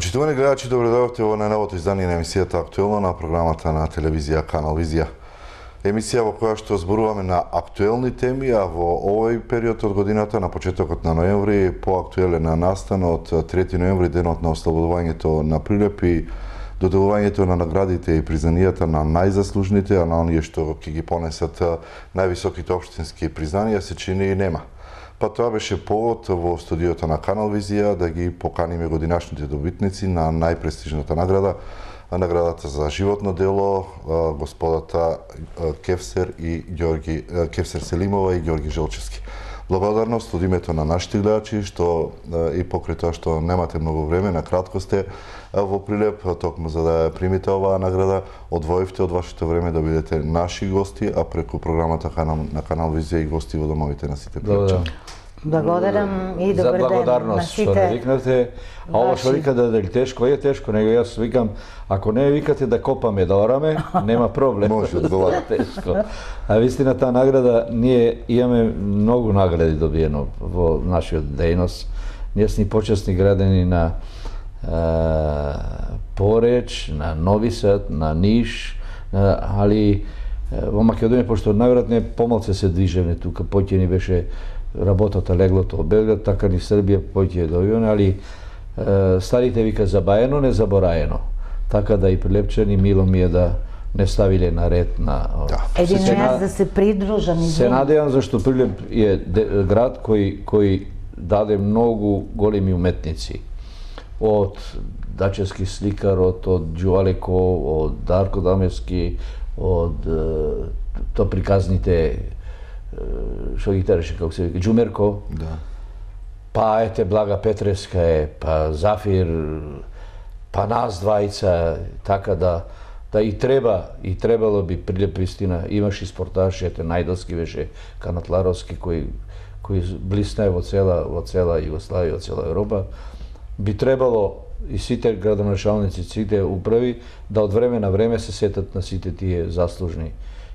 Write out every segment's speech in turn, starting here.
Почитувани гледачи, добре дојдовте во најновото издание на емисијата Актуелно на програмата на телевизија Канал Визија. Емисија во која што зборуваме на актуелни теми, а во овој период од годината, на почетокот на ноември, поактуелен настан од 3 ноември, денот на ослободувањето на Прилеп и доделувањето на наградите и признанијата на најзаслужните, а на оние што ќе ги понесат највисоките општински признанија, се чини нема. Па тоа беше повод во студиото на Канал Визија да ги поканиме годинашните добитници на најпрестижната награда, наградата за животно дело, господата Кевсер Селимова и Ѓорги Желчевски. Благодарност од името на нашите гледачи, што и покрај тоа што немате многу време, на кратко сте во Прилеп, токму за да примите оваа награда, одвоивте од вашето време да бидете наши гости, а преку програмата на Канал Визија и гости во домовите на сите прилепчани. Благодарам и добар ден на благодарност што не викнате. А ова што вика да дали тешко, е тешко, него јас викам, ако не викате да копаме, да ораме, нема проблем. Може, одговара. Тешко. А вистина таа награда, ние имаме многу награди добиено во нашиот дејност. Ние сме почесни градени на Пореч, на Нови Сад, на Ниш, али во Македонија, пошто најверојатно помалце се движеме тука, поќе ни беше работата леглото од Белград, така ни Србија поќе добиваме, али старите вика забаено, не забораено. Така да и прилепчани мило ми е да не ставиле на ред на... Едино јас да се придружам. Се надевам зашто Прилеп е град кој даде многу големи уметници. Од дачевски сликар, од Ѓувалеко, од Дарко Дамевски, од то приказните што ги тереше, како се вика, Ѓумерко, па ете Блага Петреска е, па Зафир, па нас двајца, така да и требало би Прилеп вистина, имаш и спорташи, ете Најдовски беше, Канатларовски, кој блиснае во цела Југославија, во цела Европа, би требало и сите градоначалници, сите управи, да од време на време се сетат на сите тие заслужни.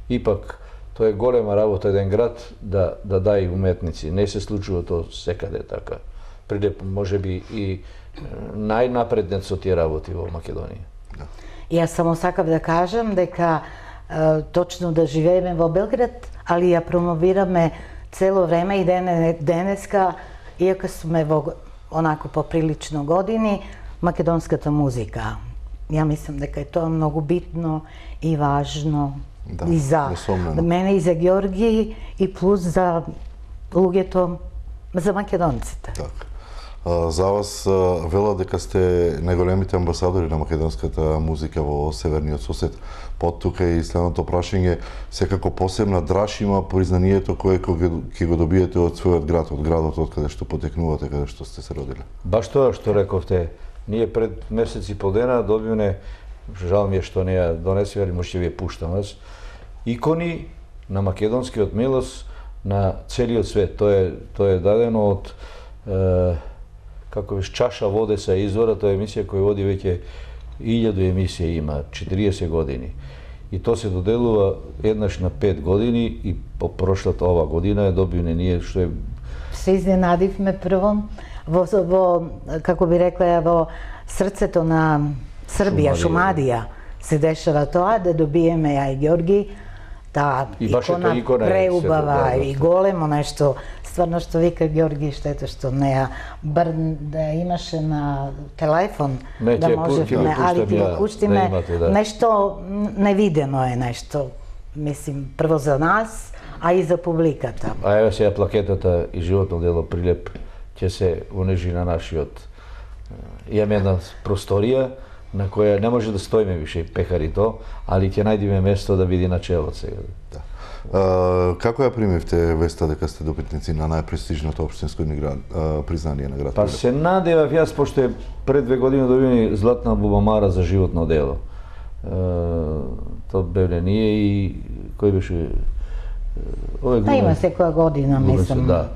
Ипак, тоа е голема работа еден град да даде уметници. Не се случува тоа секаде така. Прилеп можеби и најнапреднет со тие работи во Македонија. Јас само сакав да кажам дека точно да живееме во Белград, али ја промовираме цело време и денеска, иако сме во онако поприлично години, македонската музика. Ја мислам дека е тоа многу битно и важно. И за мене и за Ѓорги и плюс за луѓето, за македонците. За вас велат дека сте најголемите амбасадори на македонската музика во северниот сосед. Под тука и следното прашање, секако посебна драж има признанието кое ќе го добиете од својот град, од градот од каде што потекнувате, каде што сте се родиле. Баш тоа што рековте, ние пред месец и пол дена добивме, жал ми е што не ја донесува, али може ќе ви ја пуштам аз, икони на македонскиот милос на целиот свет. Тоа е дадено од како беше чаша воде са извора, тоа е емисија која води веќе 1000 емисија има, 40 години. И тоа се доделува еднаш на 5 години и по прошлата ова година е добивне ние што е... Се изненадивме прво во како би рекла, во срцето на Србија, Шумадија, се дешава тоа да добиеме ја и Ѓорги, таа икона преубава и големо нешто, стварно што вика Ѓорги, штета што не ја да имаше на телефон, да можеме, али ти го пуштиме, нешто невидено е нешто, мислим, прво за нас, а и за публиката. А еве сега плакетата и животно дело Прилеп ќе се унежи на нашиот. Имаме една просторија на која не може да стоиме више пехари то, али ќе најдеме место да биде начело сега. Како ја примивте веста дека сте добитници на најпрестижното општинско признание на град Прилеп? Па се надевав јас, пошто е пред 2 години добивени златна бубамара за животно дело. Тоа бевле ние и кој беше... Па има секоја година, мислам. Да.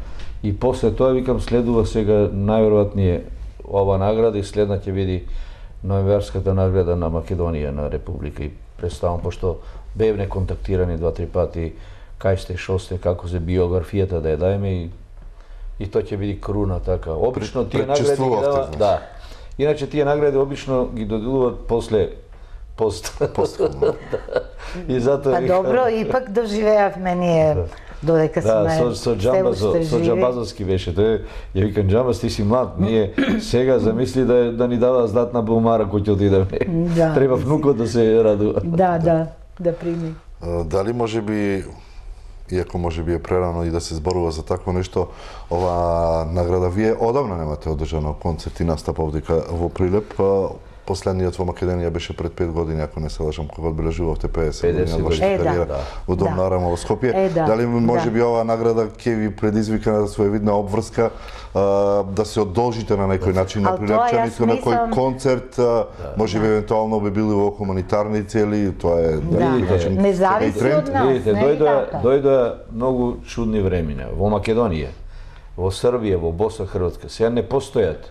И после тоа, викам, следува сега најверојатнije ова награда и следна ќе биде ноемварската награда на Македонија, на Република. И представам, пошто бевне контактирани 2-3 пати, кај сте, шо сте, како се биографијата да ја дајме и тоа ќе биде круна така. Обично тие награди ги дава, да. Иначе тие награди обично ги доделуваат после пост. И затоа Па добро, ипак доживеавме ние додека да, сме со Джамбазовски беше. Тој ја викам Джамбаз, ти си млад, ние сега замисли да ни дава златна бумара кој ќе отидеме. Да. Треба внукот да се радува. Да прими. Дали може би, иако може би е прерано и да се зборува за такво нешто, ова награда вие одавна немате одржано концерт и настап овдека во Прилеп. Последниот во Македонија беше пред 5 години, ако не се лажам, кога одбележувавте 50 години од вашата кариера во Дом на Арама во Скопје. Дали може би оваа награда ќе ви предизвика на своевидна обврска да се одолжите на некој начин на прилепчаните, на кој концерт, може би евентуално би били во хуманитарни цели, тоа е начин. Не зависи од нас, видите, не е така. дојдоа многу чудни времиња во Македонија, во Србија, во Босна, Хрватска. Сега не постојат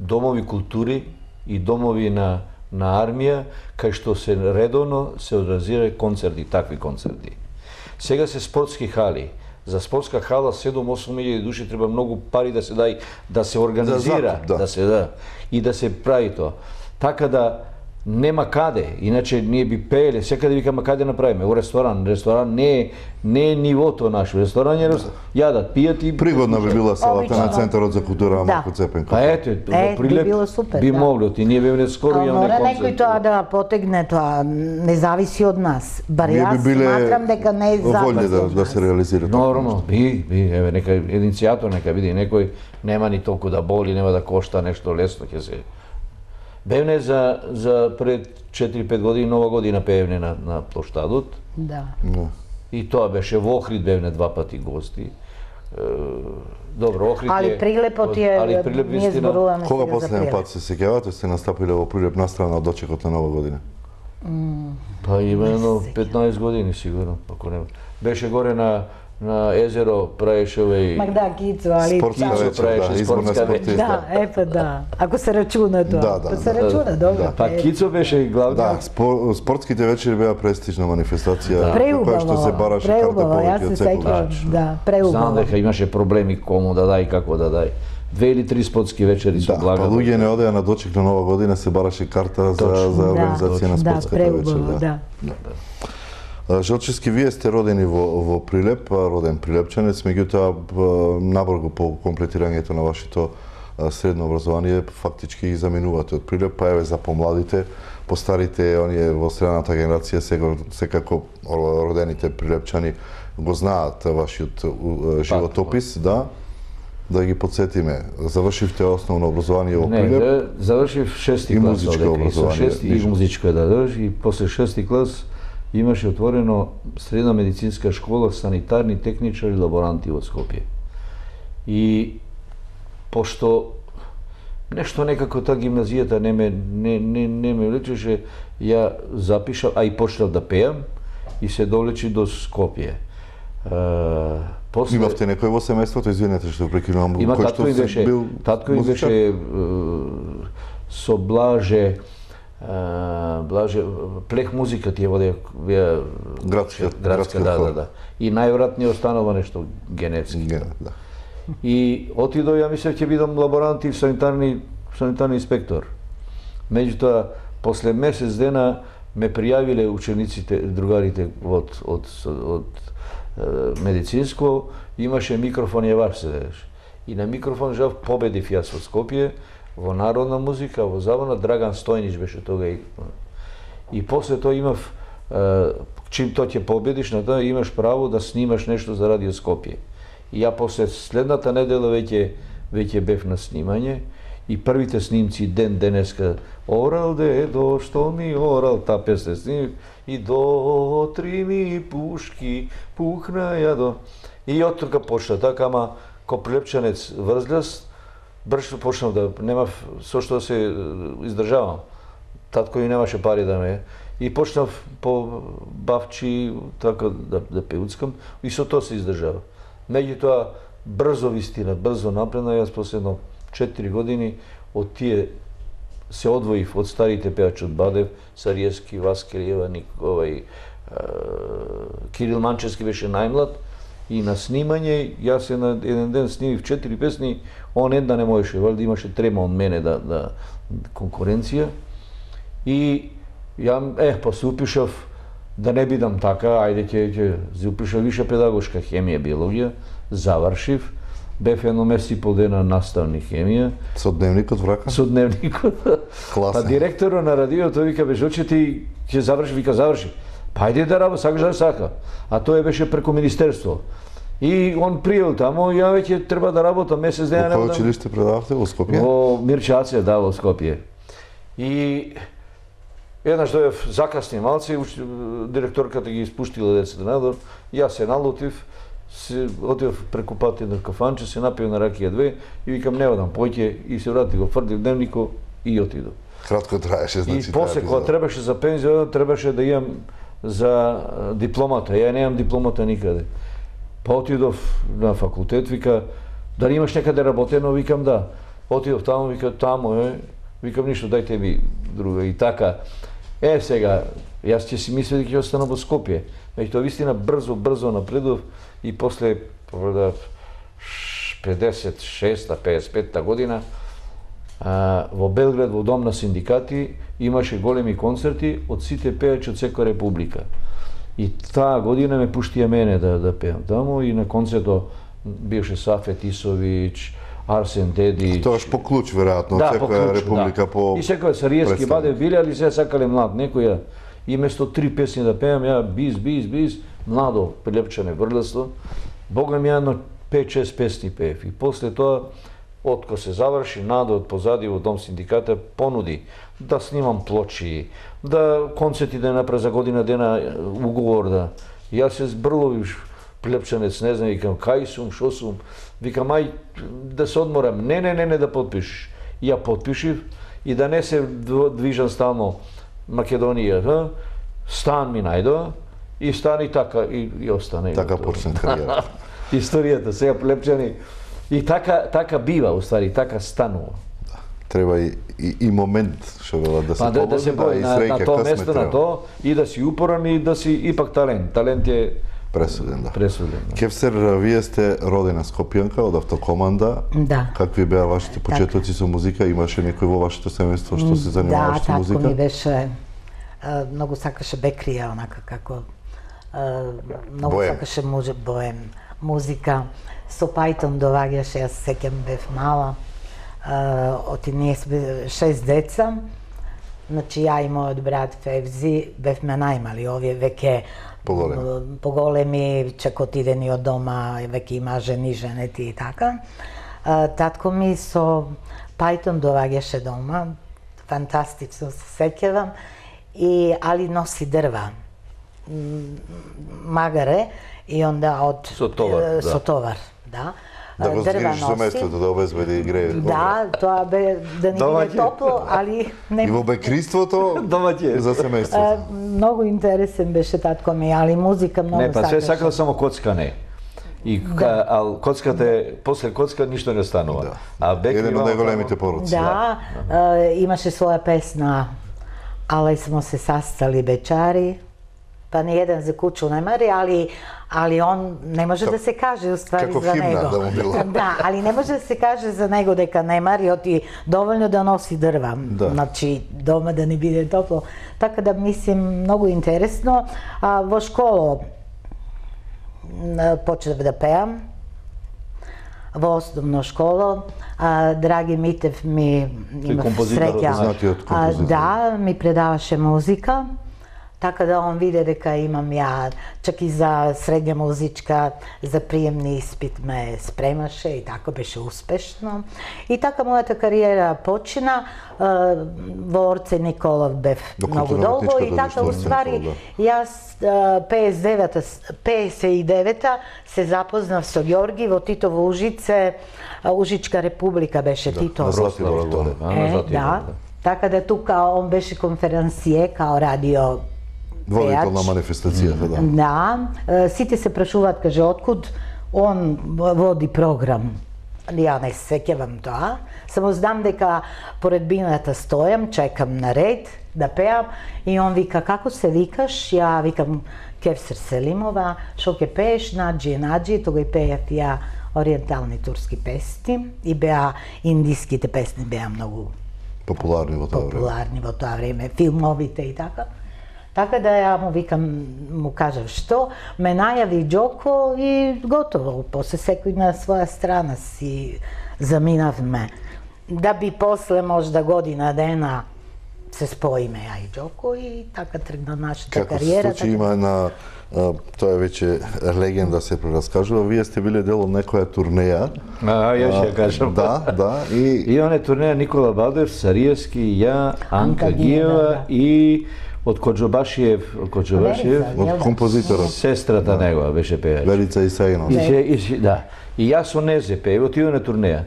домови култури и домови на армија, кај што се редовно се одразира концерти, такви концерти. Сега се спортски хали. За спортска хала 7-8 илјади души треба многу пари да се дај, да се организира, да се и да се прави тоа. Така да нема каде, иначе ние би пееле, секаде викаме каде направиме, у ресторан. Ресторан не е нивото наше, ресторан е јадат, пијат и... Пригодна би била салата на Центарот за култура Марко Цепенко. Па ето, во Прилеп би могло, и ние бевме скоро имаме концерт. Мора концерт. некој тоа да потегне тоа, не зависи од нас. Бар јас сматрам дека не е зависи од нас. Да се реализира тоа. Нормално, еве, нека иницијатор, нека биде некој, нема ни толку да боли, нема да кошта нешто лесно, ќе се... Бевне за пред 4-5 години, нова година пеевне на плоштадот. Да. И тоа беше во Охрид, бевне 2 пати гости. Добро, Охрид Али Прилепот е, ние зборуваме сега за Прилеп. Кога последен пат се сеќавате сте настапиле во Прилеп настрана од дочекот на нова година? Па имено 15 години сигурно, ако не. Беше горе на езеро правеше овој... Мак да, Кицо, али... Спортска вечер, изборна спортиста. Да, епа да. Ако се рачуна тоа. Ако се рачуна, добро. Па Кицо беше главна. Да, спортските вечери беа престижна манифестација, која што се бараше карта повеќе од секогаш. Да, преубаво. Знам дека имаше проблеми кому да дај, како да дај. 2 или 3 спортски вечери со блага. Да, па луѓе не одеа на дочек на нова година, се бараше карта за организација на спортската вечер. Да. Желчевски, вие сте родени во Прилеп, роден прилепчанец, меѓутоа набрзо по комплетирањето на вашето средно образование фактички ги заминувате од Прилеп, па еве за помладите, постарите, оние во средната генерација секако родените прилепчани го знаат вашиот животопис, да ги подсетиме. Завршивте основно образование во Прилеп? Не, завршив 6-ти клас и музичко и после 6-ти клас имаше отворено средна медицинска школа, санитарни техничари, лаборанти во Скопје. И пошто нешто некако таа гимназијата не ме влечеше, ја запишав, а и почнав да пеам и се довлечи до Скопје. Имавте некој во семејството, извинете што прекинувам, кој што се бил музичар? Татко ми беше со Блаже плех музика тие воде градска, да. И најверојатно останува нешто генетски. Да. И отидов, ја мислев ќе бидам лаборант и санитарни инспектор. Меѓутоа, после месец дена ме пријавиле учениците, другарите од медицинско, имаше микрофон и јаваш седеш. И на микрофон жав победив јас од Скопје, во народна музика, во забавна, Драган Стојнич беше тога и после тоа имав, чим тоа ќе победиш на тоа, имаш право да снимаш нешто за Радио Скопје. И ја после следната недела веќе бев на снимање и првите снимци денеска орал дедо што ми орал, таа песна снимив и до 3 ми пушки пухнаја до. И од тука почна така, ама ко прилепчанец врзляст, брзо почнав да немав со што се издржавам. Татко и немаше пари да ме. И почнав по бавчи така да пеуцкам и со тоа се издржава. Меѓутоа брзо вистина, брзо напредна, јас последно 4 години од тие се одвоив од старите пеачи од Бадев, Сариевски, Васкелиева, Кирил Манчевски беше најмлад и на снимање. Јас еден ден снимив 4 песни, он една не можеше, валјда имаше трема од мене да конкуренција. И ја па се упишав да не бидам така, ајде ќе се упишав виша педагошка хемија, биологија, завршив. Бев едно месец и пол дена наставник хемија. Со дневникот врака? Со дневникот. Класно. Па директорот на радиото вика, беше, че ти ќе заврши, вика, заврши. Па ајде да работи, сакаш да сака. А тој беше преку министерство. И он приел тамо, ја веќе треба да работам месец дена. Во кој училиште предававте во Скопје? Во Мирче, да, во Скопје. И еднаш дојав закасни малци, директорката ги испуштила децата надвор, јас се налутив, отидов преку пат едно кафанче, се напио на ракија 2 и викам не одам, поќе и се врати го фрдив дневнико и отидов. Кратко траеше, значи. И после кога требаше за пензија, требаше да имам за дипломата. Ја немам дипломата никаде. Па отидов на факултет, вика, дали имаш некаде работено, викам да. Отидов таму, вика, тамо е, викам ништо, дајте ми друга. И така, сега, јас ќе си мислев дека ќе остана во Скопје. Меѓутоа, вистина, брзо напредов и после 56-55 година во Белград, во Дом на синдикати, имаше големи концерти од сите пејачи од секоја република. И таа година ме пуштија мене да пеам таму и на концертот бивше Сафет Исовиќ, Арсен Дедич. Тоаш по клуч, веројатно, од секоја република по... И секоја Сариевски баде биле, али се сакале млад некоја. И место 3 песни да пеам, ја биз, младо, прилепчане врлесто. Бога ми јано 5-6 песни пеев. И после тоа, откако се заврши, Надо од позади во Дом синдиката понуди да снимам плочи, да концерти да направи за година дена уговор да. Јас се збрловиш прилепчанец, не знам, викам, кај сум, шо сум, викам, ај да се одморам, не да подпишеш. И ја подпишив и да не се движам стално Македонија, стан ми најдоа и стан и така и остане. Така почна кариера. Историјата, сега прилепчани. И така бива, уствари, така станува. Треба и момент, што велат, да се погоди, да се бои на тоа место, на тоа, и да си упоран и да си ипак талент. Талент е пресуден, да. Пресуден, да. Кевсер, вие сте родена Скопјанка од автокоманда. Да. Какви беа вашите почетоци со музика? Имаше некој во вашето семејство што се занимаваше со музика? Да, тако ми беше. Многу сакаше Бекрија, онака како многу сакаше боем музика. Со Пајтон доваѓаше, јас сеќам бев мала. Оти ние сме 6 деца. Значи ја и мојот брат Февзи бевме најмали, овие веќе поголеми, чек отидени од дома, веќе има жени, женети и така. Татко ми со Пајтон доваѓаше дома, фантастично се сеќавам, али носи дрва, магаре, и онда од... Со товар, да. Да го згрижиш за местото, да обезбеди греје. Да, тоа бе да ни биде топло, али не... И во бекриството за семејството. Многу интересен беше татко ми, али музика многу сакаше. Не, па се сакал само коцкане. И коцката е, после коцка ништо не станува. Еден од најголемите пороци. Да, имаше своја песна, али смо се састали бечари, па ни еден за кучу не мари, али он не може да се каже уствари за него. Како химна да му било. Да, али не може да се каже за него дека не мари, оти доволно да носи дрва. Значи дома да не биде топло. Така да мислим многу интересно. Во школа почнав да пеам. Во основна школа, Драги Митев ми имав среќа. Да, ми предаваше музика. Така да он виде дека имам ја, чак и за средња музичка, за приемни испит ме спремаше и така беше успешно. И така мојата кариера почина, во Орце Николов бев многу долго и така уствари јас 59-та се запознав со Ѓорги во Титово Ужице, Ужичка република беше Титово. Да, така да тука он беше конференције као радио водител на манифестацијата, да. Да, сите се прашуваат, каже, откуд он води програм. Ја не се сеќавам тоа. Само знам дека поред бината стојам, чекам на ред da pevam i on vika kako se vikaš, ja vikam Kevser Selimova, što ke peješ, nađi, toga i pejat ja orientalni turski pesmi i bea indijskite pesmi bea mnogo Popularni vo to vreme. popularni vo to vreme, filmovite i tako. Tako da ja mu vikam, mu kažem što, me najavi Đoko i gotovo, posle sekoj na svoja strana si zaminav me. Da bi posle možda godina dana se spojime ja i Đoko i така тргна нашата Како се кариера. случи, има една, тоа е веќе легенда се прераскажува, вие сте биле дел од некоја турнеја. Ja ću ja kažem. Да, и I on je turneja Nikola Baldev, Sarijevski, ja, Anka Gijeva i od Kodžobašijev, од композиторот sestrata njegova beše pevač. Верица Исаинов. Da. I ja su neze pe, evo ti je turneja.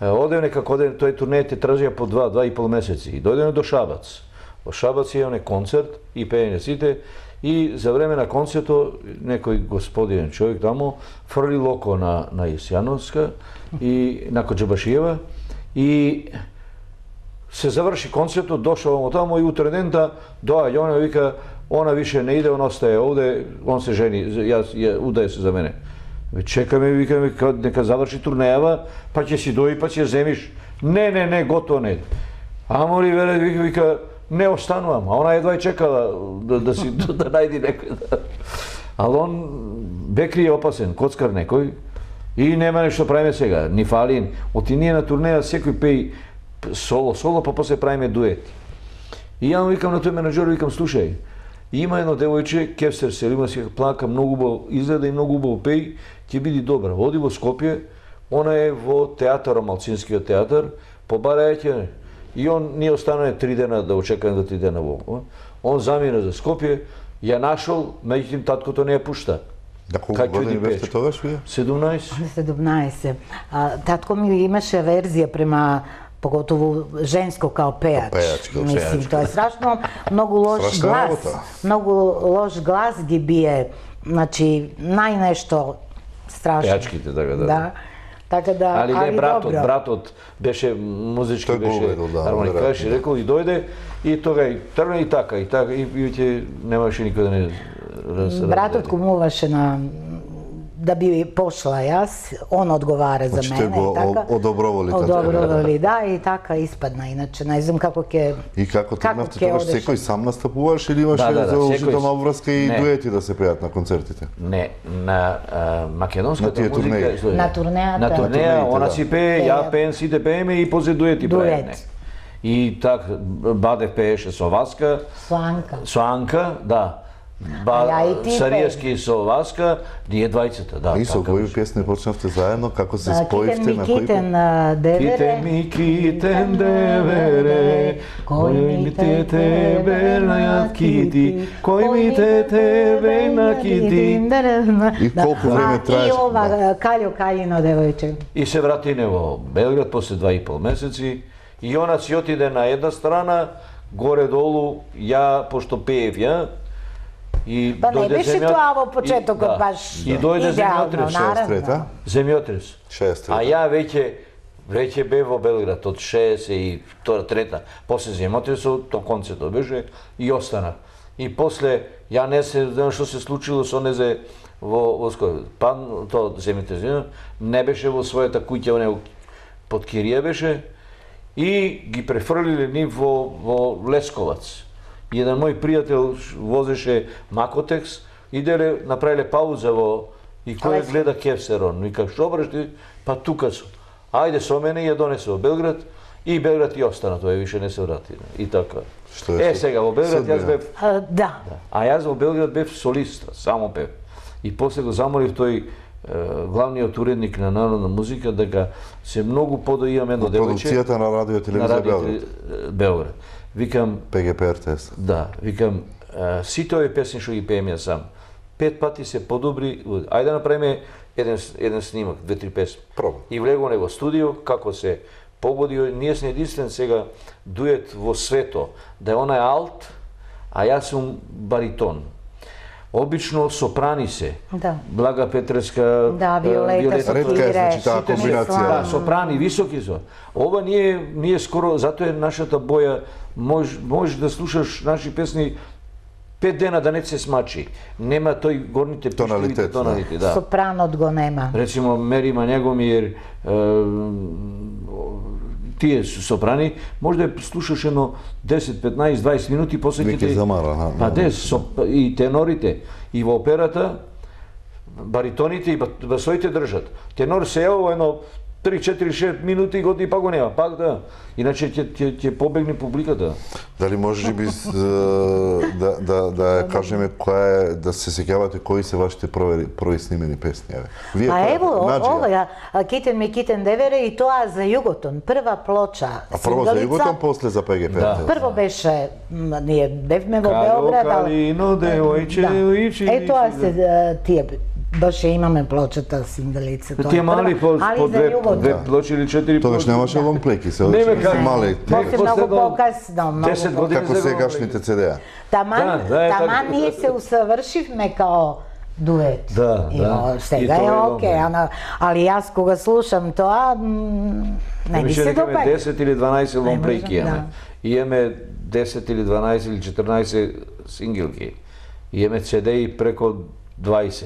Ode nekako, toj turneje te tražija po 2,5 meseci. I dojde do Šabac. O Šabac je onaj koncert i pejenje site. I za vreme na koncertu nekoj gospodin čovjek tamo frli loko na Isjanovska i na Kodžobašijeva i se završi koncertu, došao tamo i u tredenta dođe ona vika, ona više ne ide, on ostaje ovdje, on se ženi, udaje se za mene. Čeka me, vika mi, neka završi turnejava, pa će si doji, pa će zemiš. Ne, gotovo ne. Amori vere, vika, ne ostanu vam, a ona jedva je čekala da najdi neko. Ali on, Bekri je opasen, kockar nekoj, i nema nešto pravime svega, ni falin. Oti nije na turneja, sekoj pej solo, pa posle pravime dueti. I ja mu vikam na toj menadžeru, vikam, slušaj, ima jedno devojče, Kevser Selima, plaka, mnogo ubavo izgleda i mnogo ubavo pej, će biti dobra. Vodi vo Skopje, ona je vo teatar, Malcinski teatar, pobarajeće, i on nije ostane 3 dana da očekam da 3 dana vo. On zamira za Skopje, ja našol, međutim, tatko to ne pušta. На колку години бевте тогаш вие? 17. 17. Татко ми имаше верзија према поготово женско као пејач. Пејачка, Мислим, тоа е страшно, многу лош Страшна глас. работа. Многу лош глас ги бие. Значи, најнешто страшно. Пејачките, така да. Да. Така да, Ali ne, добро. bratот беше музички, Тој го беше уведол, да, хармоникаш и рекол и дојде и тога и тргна и така и веќе немаше никој да не Братот кумуваше на да би пошла јас, он одговара за Значи, мене те го и така. одобровали така. Одобровали, да, и така испадна. Иначе не знам како ќе И како тргнавте ќе тогаш, одеше? секој сам настапуваш или имаше Да, задолжителна секој- обврска и Не. дуети да се пеат на концертите? Не, на македонската На тие музика... турнеи. слушај, На турнејата. На На турнеја, турнеите, она да. си пее, ја пеем, сите пееме и после дуети Дует. правиме. И так, Бадев пееше со Васка, Сланка. со Анка, да. А ја и ти Сариевски со Васка, ние двајцата, да. И со така кои беше. песни почнавте заедно, како се Китен споивте, ми на кои? китен девере. Китен ми, китен девере, кој ми те тебе на кити, кој ми те тебе на кити. И колку време И траеше? ова Каљо Кајино девојче. И се вратине во Белград после 2,5 месеци и она си отиде на една страна, горе-долу, ја, пошто пеев ја, и Па не дојде беше тоа во почетокот да. баш И дојде идеално, земјотрес. наравно. Трета? Земјотрес. Шест, А трета. ја веќе бев во Белград од 62 трета. После земјотресот, то концертот беше и останав. И после ја не се знам што се случило со незе во Скопје. Па то земјотрес не беше во својата куќа, него под Кирија беше и ги префрлиле ни во Лесковац. И еден мој пријател возеше Макотекс, иделе, направиле пауза и кој Лесковац. гледа Кевсерон. Вика, што брашти? Па тука сум. Ајде со мене и ја донесе во Белград и Белград и остана, тој више не се врати. И така. Што е Сега во Белград јас судбина? бев, Да. а јас во Белград бев солист, само пев. И после го замолив тој главниот уредник на Народна музика дека се многу подо имам едно девојче Продукцијата на радио на телевизија радио Белград. Белград. Викам, ПГП РТС. да, викам, сите овие песни што ги пеем ја сам, 5 пати се подобри, ајде да направиме еден снимак, 2-3 песни. Пробам. И влегуваме во студио, како се погоди, ние сме единствен сега дует во свето, да е она е алт, а јас сум баритон. Obično soprani se. Da. Blaga Petreska, Da, Violeta, Retka je, znači, ta Šite kombinacija. Da, soprani, visoki su. Ova nije skoro, zato je naša ta boja, možeš da slušaš naši pesni 5 dana da ne se smači. Nema toj gornite Tonalitet, tonalitet. Da. Sopranot go nema. Recimo, Merima Njegomir, tije su soprani, možda je slušaš jedno 10, 15, 20 minuti, posle Neki ti... zamara. Pa i tenorite, i v operata, baritonite i basovite držat. Tenor se evo jedno 3, 4, 6 minuti godi pa go nema, pa da. Inače će pobegne publikata. Дали може би да кажеме да се сеќавате кои се вашите први снимени песни? Вие Pa evo, Наджија. ovoga, Kiten mi Kiten Devere i to za Jugoton, prva ploča, А прво за singalica. Jugoton, после за ПГП. Da. Prvo beše, nije Devmevo Kalo, Beograd, ali... Kalino, devojče, ići, E, to se tije, baš imаме плочата сингалица. Ti je mali po за Jugoton. dve ploče ili 4 Тогаш ploče. немаше лонгплеки, се Нема се како. мали. После много покасно, много 10 години Како за сегашните CD-а. Таман, Да, е таман така. ние се усавршивме као дует. Да, И, да. Сега И тоа е е окей, добро. али јас кога слушам тоа, не ми се Имаме допаѓа. 10 или 12 ломплейки можам, имаме. И имаме 10 или 12 или 14 сингилки. И имаме CD-и преко 20.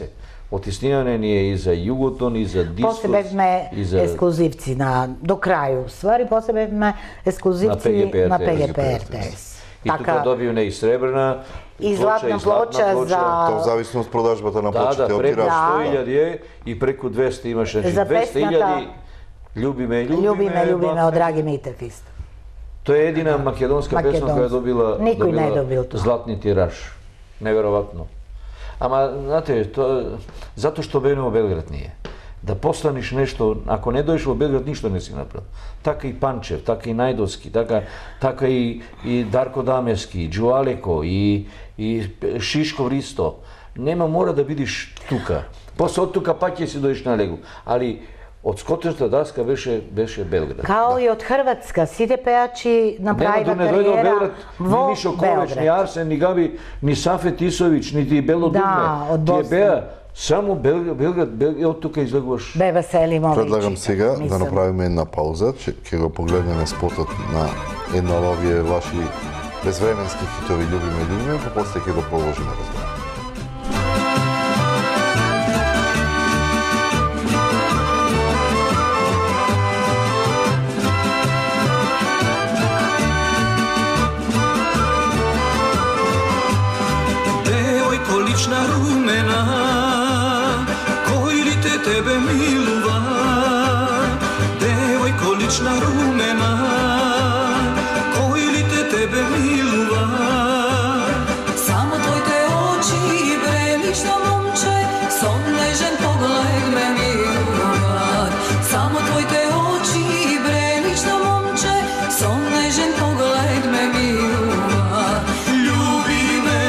Отисниване ни е и за Jugoton, и за Дискос, После бевме и за... ексклузивци до крају. Ствари, после бевме ексклузивци на ПГП РТС. И тука добивне и сребрна И златна плоча за... Тоа в зависност од продажбата на Да, плочите од преку тираж. 100.000 е и преку 200 имаше. Значи За 200.000 песната Љубиме, Љубиме од Драги Митев исто. Тоа е едина македонска песна која е добила Никој не е добил тоа. златни тираж. Неверојатно. Ама, знаете, затоа што беме во Белград ние. Да постанеш нешто, ако не дојдеш во Белград, ништо не си направил. Така и Панчев, така и Најдовски, така и Дарко Дамевски, Џуалеко, и Шишков Ристо. Нема, мора да бидиш тука. После од тука пак ќе си дојдеш на Легу. Али од скотешта даска беше Белград. Као и од Хрватска, сите пејачи направија Не дојде во кариера Белград во ни Мишо Ковач, ни Белград. Арсен, ни Габи, ни Сафет Исовиќ, нити Бело Да, Дugme. од Тие Босна. беа само Белград, и од тука излегуваш. Бе Веселимовиќ. Предлагам сега да мислам. направиме една пауза, ќе го погледнеме спотот на една од овие ваши безвременски хитови Љубиме, па после ќе го продолжиме разговор. Lična rumena, koji li te tebe miluva? Devojko lična rumena, koji li te tebe miluva? Samo tvoj te oči, bre, lično momče, son nežen pogled me miluva. Samo tvoj te oči, bre, lično momče, son nežen pogled me miluva. Ljubi me,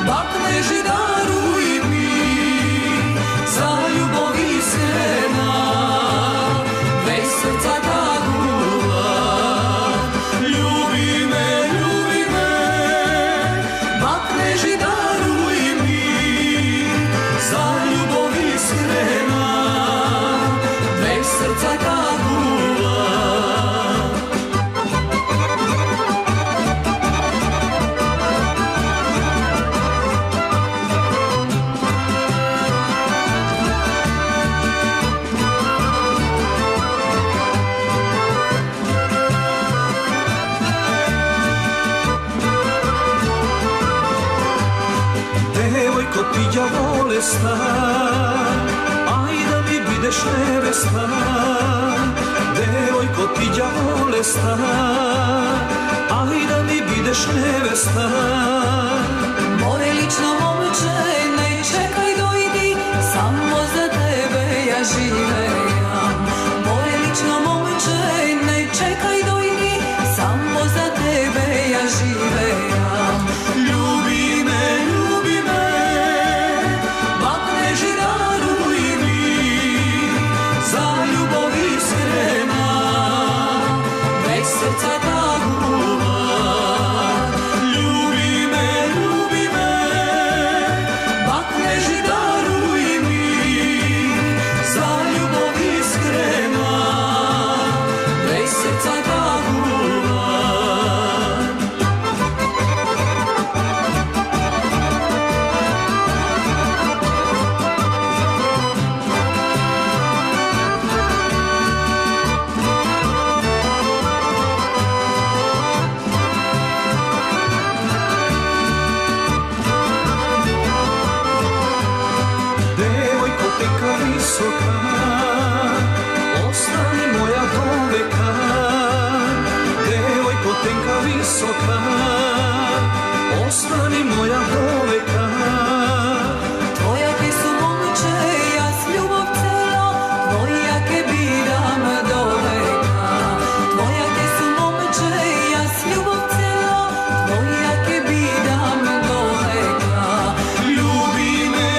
bakneži daruj mi, za ljubav iskrena, bez srca ta guva. Ljubi me, bakneži daruj mi, za ljubav iskrena, bez srca ta guva. Devojko ti ja bolesna, aj da mi budeš nevesta. Devojko ti ja bolesna, aj da mi budeš nevesta. Moje lično momče, ne čekaj dojdi, samo za tebe ja živejam. Moje lično momče, ne čekaj dojdi, samo za tebe ja živejam. Ljubi me, bakneži daruj mi, za ljubav iskrena, bez srca ta guva. Ljubi me, visoka, ostani moja doveka. Tvoja ke su momče, ja s ljubav cela, tvoja ke bidam do veka. Tvoja ke su momče, ja s ljubav cela, tvoja ke bidam do veka. Ljubi me,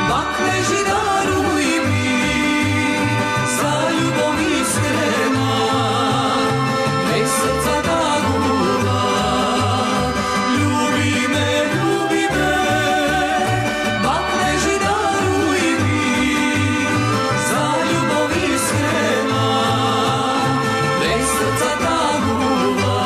bakle židaruj mi, za ljubov iskrena, bez srca taguba. Ljubi me, bakle židaruj mi, za ljubov iskrena, bez srca taguba.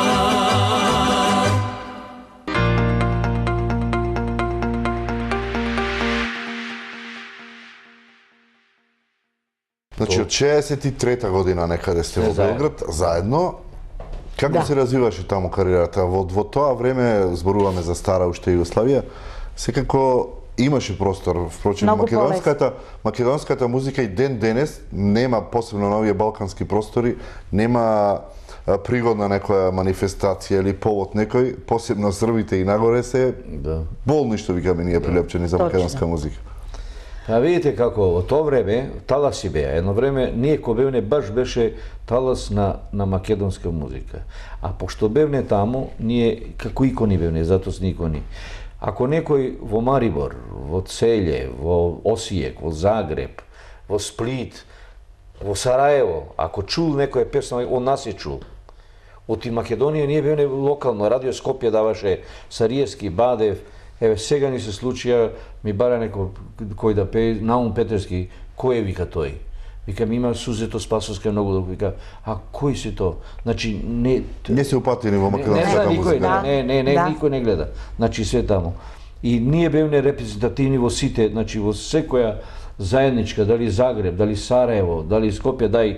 Значи, од 63-та година некаде сте во заедно. Белград, заедно. Како Да. се развиваше таму кариерата? Во тоа време, зборуваме за стара уште Југославија, секако имаше простор. Впрочем, Многу македонската музика и ден денес нема, посебно на овие балкански простори, нема пригодна некоја манифестација или повод некој, посебно Србите и нагоре се Да. болни што викаме ние прилепчени за Точно. македонска музика. А видите како во тоа време таласи беа. Едно време ние ко бевне баш беше талас на македонска музика. А пошто бевне таму, ние како икони бевне, затоа сме икони. Ако некој во Марибор, во Целје, во Осијек, во Загреб, во Сплит, во Сараево, ако чул некоја песна, он нас е чул. Од Македонија ние бевне локално, Радио Скопје даваше Сариевски, Бадев. Еве сега ни се случија, ми бара некој кој да пее, Наум Петерски, кој е вика тој? Викам, има Сузето Спасовска многу долго, вика, а кој си то? Значи, не... Не се упатени во Не македонската знае никој, музика. Да. Да. никој не гледа. Значи, се таму. И ние бевне репрезентативни во сите, значи, во секоја заедничка, дали Загреб, дали Сараево, дали Скопје, дај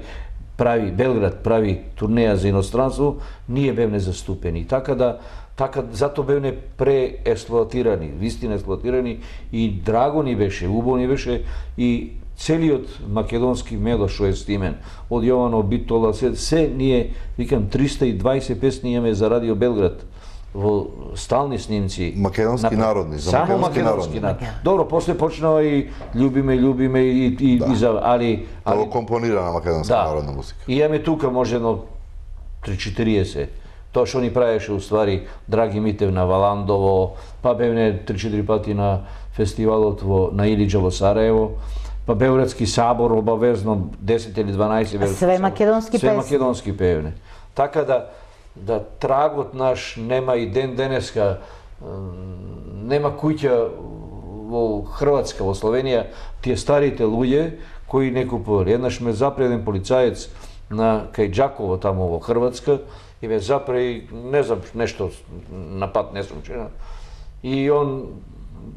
прави, Белград прави турнеја за иностранство, ние бевне заступени. Така, затоа бевне преексплоатирани, вистина експлоатирани и драго ни беше, убаво ни беше и целиот македонски мело што е стимен, од Јовано Битола, се ние, викам, 320 песни имаме за Радио Белград во стални снимци. Македонски народни, за Само македонски македонски народни. народни. Добро, после почнава и Љубиме и за, али Ало компонирана македонска народна музика. И имаме тука може едно 3-40. Тоа што ни правеше уствари Драги Митев на Валандово, па бевне 3-4 пати на фестивалот на Илиџа во Сараево, па Белградски сабор обавезно 10 или 12 Белградски Све сабор. македонски Све песни. македонски певне. Така да трагот наш нема и ден денеска, нема куќа во Хрватска, во Словенија, тие старите луѓе кои не купували. Еднаш ме запре еден полицаец кај Џаково тамо во Хрватска и ме запре, не знам, нешто на пат не сум чина. И он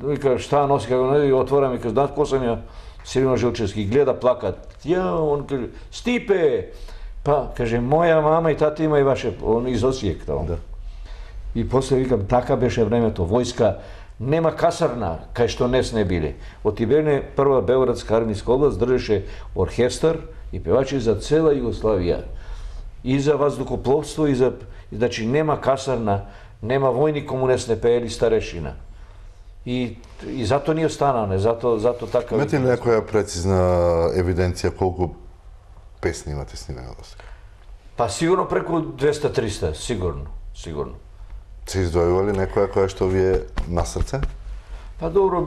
вика шта носи, како не, и отвора ми, каже, знаеш ко сум ја? Силино Жилчевски, гледа плакат. Он каже, Стипе! Па, каже, моја мама и тата има и ваше, он из Осијек тамо. Да. И после викам, така беше времето, војска, нема касарна, кај што нес не биле. Од Тиберне, прва Белградска армијска област држеше оркестар и певачи за цела Југославија. И за ваздухопловство, значи нема касарна, нема војни кому не пеели старешина. И зато ни останане, зато така... Имате ли некоја прецизна евиденција колку песни имате снимени до сега? Па сигурно преку 200-300, сигурно. Се издвојува ли некоја која што ви е на срце? Па добро,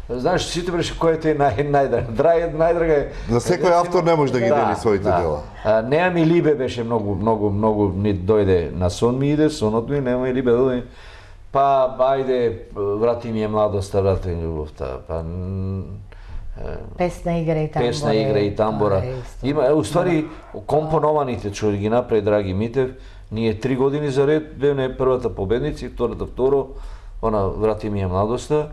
знаеш, сите беше која ти е најдрага е... За секој автор не може да ги дели своите дела. Неа ми Либе беше многу ни дојде на сон ми иде, сонот ми, нема и Либе дојде. Па, ајде, врати ми е младоста, врати ми љубовта, па... Песна игра и тамбора. Песна игра и тамбора. тоа е исто. Има, уствари, компонованите што ги направи Драги Митев, ние 3 години за ред бевне првата победници, втората второ, она врати ми е младоста,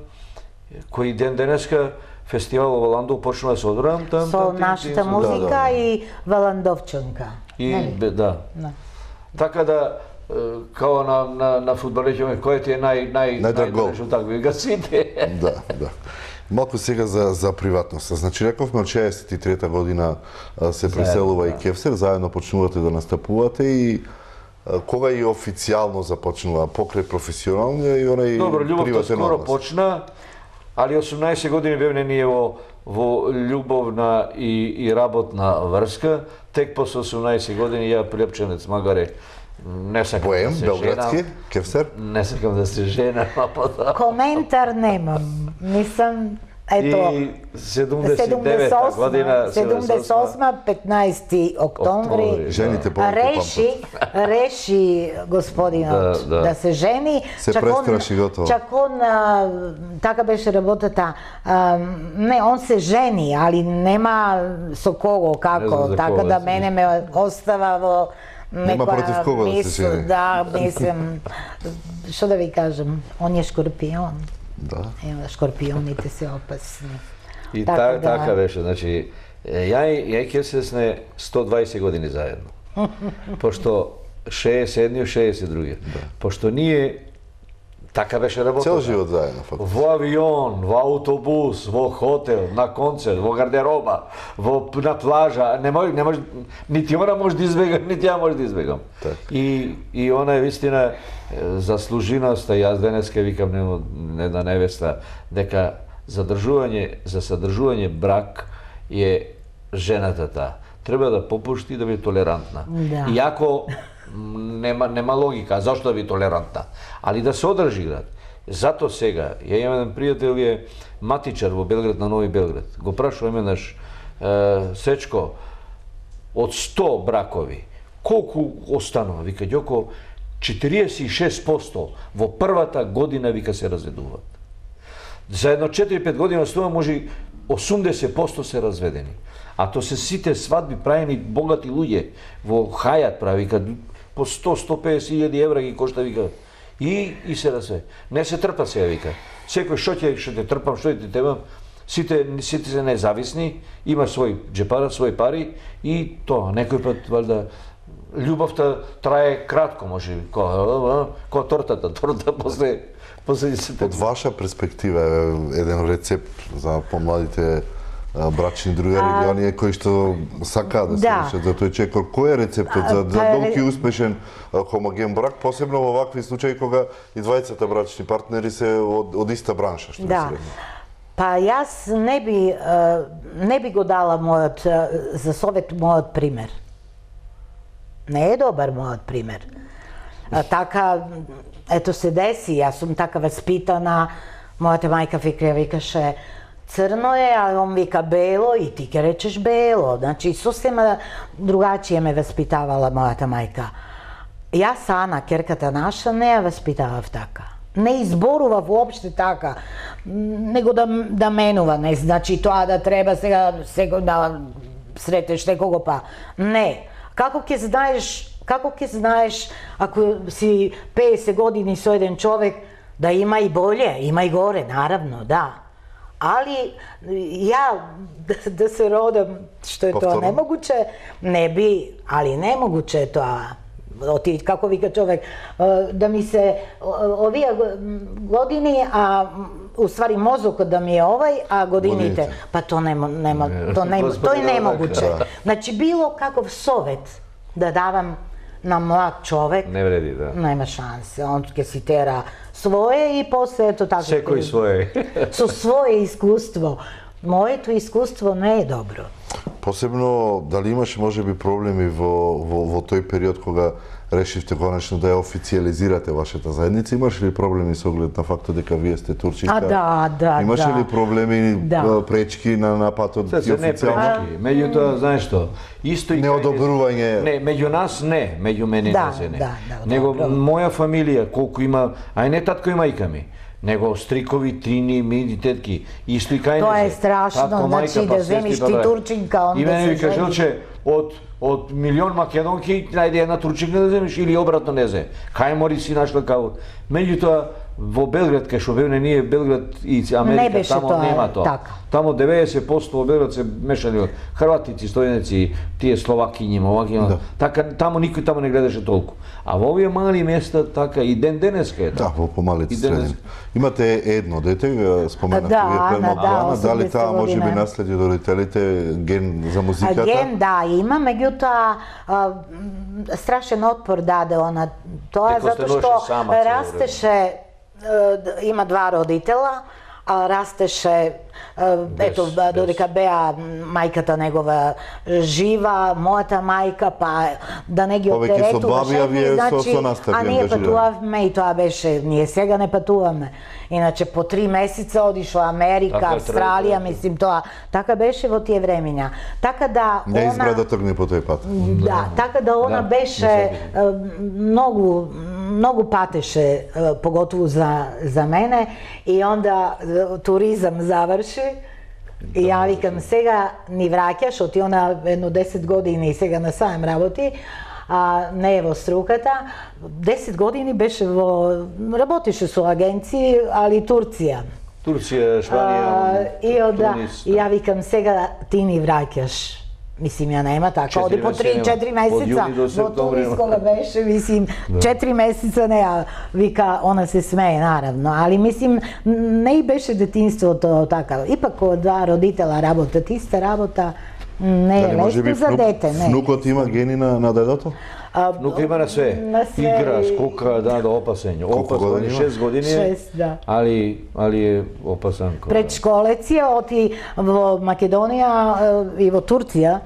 кој ден денеска фестивал во Валандов почнува да се одбрам там. Со нашата музика и Валандовчанка. Да. Така да, као на фудбалеќи, кој ти е Најдраг гол. така ви га сите. Да. Малку сега за приватноста. Значи рековме од 63-та година се преселува и Кевсер, заедно почнувате да настапувате и кога и официјално започнува покрај професионалниот и онај Добро, љубовта приватен скоро однос? почна, али 18 години бевме ние во љубовна и работна врска. Тек после 18 години ја Прилепчанец магаре не сакам Боем, да се белградски, женам. Кевсер? Не сакам да се женам, а потоа. Коментар немам. Мислам, ето, И 79-та година, 78, 15 октомври, Жените повеќе реши господинот да се жени. Се престраши готово. Чак он, така беше работата, не, он се жени, али нема со кого, како, за така кого да се мене ме остава во Нема против кого да се жени. Да, мислам, што да ви кажам, он е шкорпион. Да. Ева, шкорпионите се опасни. И Така да. така беше, значи, ја и Кевсер сме 120 години заедно. Пошто 67 62. Пошто ние така беше работата. Цел живот заедно, фактично. Во авион, во автобус, во хотел, на концерт, во гардероба, на плажа, не може, нити она може да избегам, нити ја може да избегам. Так. И она е вистина заслужиноста, јас денеска викам една невеста, дека за содржување брак е жената таа. Треба да попушти да биде толерантна. Да. Иако нема логика, зашто да биде толерантна, али да се одржи град. Зато сега, ја имам еден пријател е матичар во Белград, на Нови Белград. Го прашувам еднаш, Сечко, од 100 бракови, колку останува? Вика, Ѓоко, 46% во првата година, вика, се разведуваат. За едно 4-5 години останува, може 80% се разведени. А то се сите свадби правени богати луѓе во Хајат прави, вика, по 100-150 илјади евра ги кошта, вика, и се разве. Не се трпа сега, вика. Секој што ќе трпам, што ќе темам, сите се независни, има свој джепара, свој пари и тоа. Некој пат, валда, љубовта трае кратко, може, ко тортата после 10 Од ваша перспектива е еден рецепт за помладите брачни другари, оние кои што сакаат да се решат за тој човек. Кој е рецептот за долг и успешен хомоген брак, посебно во вакви случаи кога и двајцата брачни партнери се од иста бранша, што Да. се Па јас не би го дала за совет мојот пример. Не е добар мојот пример. Така, ето се деси, јас сум така васпитана, мојата мајка викаше црно е, а он вика бело и ти ќе речеш бело. Значи, сосема другачие ме васпитавала мојата мајка. Јас, Ана, керката наша, не ја васпитавав така. Не изборува воопште така, него да менува, не значи тоа да треба сега да сретеш некого па. Не. Како ќе знаеш ако си 50 години со еден човек да има и боле, има и горе, наравно, да. Али ја да се родам, што е тоа немогуче, не би, али немогуче е тоа. Како вика човек, да ми се овие години, а уствари мозокот да ми е овај, а годините, па тој не могуче. Значи било каков совет да давам на млад човек, не вреди, да. Нема шансе, он ќе си тера свое и после ето така. Секој свое. Со свое искуство. Моето искуство не е добро. Посебно, дали имаше можеби проблеми во тој период кога решивте конечно да ја официјализирате вашата заедница? Имаше ли проблеми со оглед на фактот дека вие сте турчинка? Да. Имаше ли проблеми, пречки на патот ти официјално? Не пречки, меѓутоа, знаеш што, исто и неодобрување. Не, меѓу нас не, меѓу мене не. Да, Него моја фамилија колку има, ај не татко и мајка ми, него стрикови, трини, мини, тетки, исто и кај не. Тоа е страшно, значи да земиш ти турчинка, он да се жени. И мене ми кажел, жени. че од милион македонки најде една турчинка да земиш или обратно не зе. Кај мори си нашла као. Меѓутоа во Белград, кај што бевне ние Белград и Не Америка, беше тамо тоа, нема тоа. така. Тамо 90% во Белград се мешани од хрватици, стојаници, тие словакињи, мовакиња. Така тамо никој тамо не гледаше толку. А во овие мали места така и ден денеска е така. Да, во помалите И денес- средини. Имате едно дете, споменавте Да, вие пред Ана, малку да, Ана, дали 80 таа може би година. наследи од родителите ген за музиката? Ген да има, меѓутоа страшен отпор даде она тоа Дека затоа што остануваше сама цело растеше има два родитела, а растеше ето додека беа мајката негова жива, мојата мајка, па да не ги Повеќе со оптеретуваше, баби, а вие со настави а ние ангажирани. патувавме и тоа беше, ние сега не патуваме. Иначе по 3 месеца одиш во Америка, Така Австралија, треба. мислим тоа, така беше во тие времења. Така да Не избра она да тргне по тој пат. да, така да она Да, беше многу патеше, поготово за мене, и онда туризам заврши. И ја викам, сега ни враќаш, оти она едно 10 години и сега насаем работи, а не е во струката. 10 години беше работеше со агенции, али Турција. Турција, Шпанија, И да, Тунис. и ја викам, сега ти ни враќаш. Мислим, ја нема така, оди по 3-4 месеца Од јуни до во септември. Тунис кога беше, мислим, 4 месеца неа, вика, она се смее, наравно, али мислим, не и беше детинството така. Ипак кога два родитела работат иста работа, не е Дали може би лесно за дете, не. внукот има гени на дедото? Внука има на све. На све Игра, и- скока, да, опасен. Колку Опасен, години има? 6 години е, 6, да. али е опасен. Предшколец е, оти во Македонија и во Турција,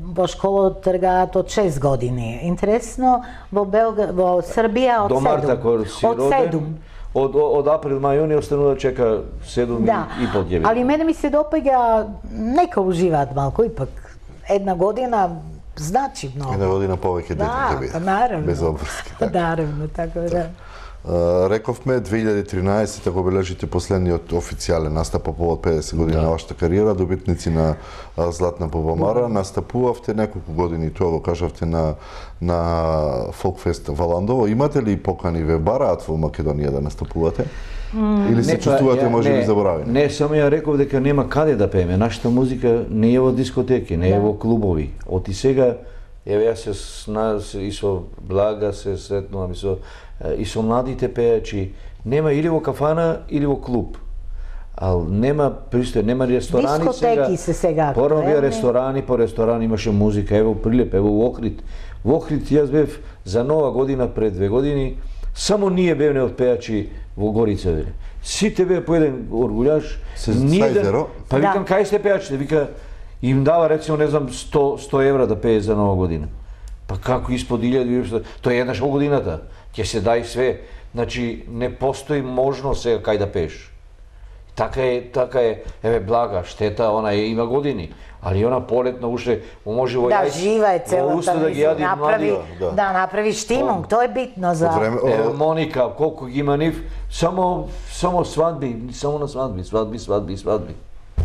во школа тргаат од 6 години. Интересно, во во Србија од 7. До марта кога си Од роден, 7. од април, мај, јуни останува да чека 7 Да, и пол 9. али мене ми се допаѓа, нека уживаат малку, ипак една година значи многу. Една година повеќе дете Да, ќе биде. па наравно. Без обврски. Наравно, така да. Рековме 2013 го бележите последниот официјален настап по повод 50 години на вашата кариера, добитници на Златна бубамара, настапувавте неколку години, тоа го кажавте на Фолкфест Валандово. Имате ли покани, ве бараат во Македонија да настапувате? Или се чувствувате може би заборавени? Не, само ја реков дека нема каде да пееме. Нашата музика не е во дискотеки, не е во клубови. Оти сега, еве јас и со Блага се сретнувам и со младите пејачи. Нема или во кафана или во клуб. Ал нема пристој, нема ресторани Дискотеки се сега Порано бија актуелни. ресторани, по ресторани имаше музика, ево Прилеп, ево во Охрид. Во Охрид јас бев за Нова година пред 2 години, само ние бевне од пејачи во Горица. Сите беа по еден оргуљаш, Со езеро? Па викам, кај сте пејачите? Вика, им дава рецимо, не знам, 100 евра да пее за Нова година. Па како испод 1000, тоа е еднаш во годината. Ќе се дај све. Значи, не постои можност сега кај да пееш. Така е, еве Блага, штета, она има години, али она полетно уште може во Да, јајце, жива е во целата, уста да ги мислим, јади направи, млади. да, направи штимунг, тоа е битно за... Од време, Еве Моника, колку ги има нив, само свадби, само на свадби.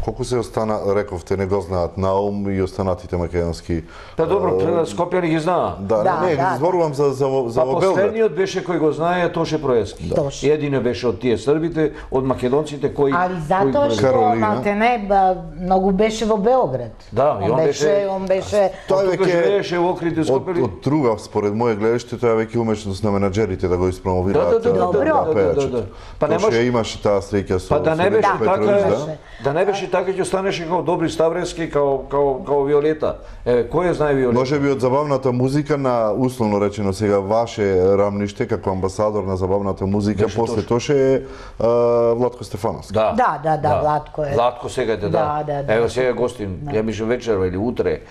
Колку се остана, рековте, не го знаат Наум и останатите македонски. Па добро, Скопјани ги знаа. Да, Да, не, да. зборувам за Па во Белград. последниот беше кој го знае Тоше Проески. Тоше. Едино беше од тие србите, од македонците кои... Али затоа што Каролина. Малтене многу беше во Белград. Да, и он беше- Он беше... Тоа Тука веќе живееше во Охрид и Скопјани. од друга, според моје гледиште, тоа е веќе умешност на менаџерите да го испромовираат. Да. пејачот. Па не Тоа може- што имаше таа среќа со Па да не со беше Нечо Петровиќ, така, да не беше така ќе останеше како Добри Ставрески, као Виолета. Еве, кој ја знае Виолета? Може би од забавната музика на, условно речено сега, ваше рамниште како амбасадор на забавната музика, Беше после Тоше. Тоше е Владко Стефановски. Да, Владко е. Владко сега е, да. Да. Ево сега гостин, ја мислам вечерва или утре,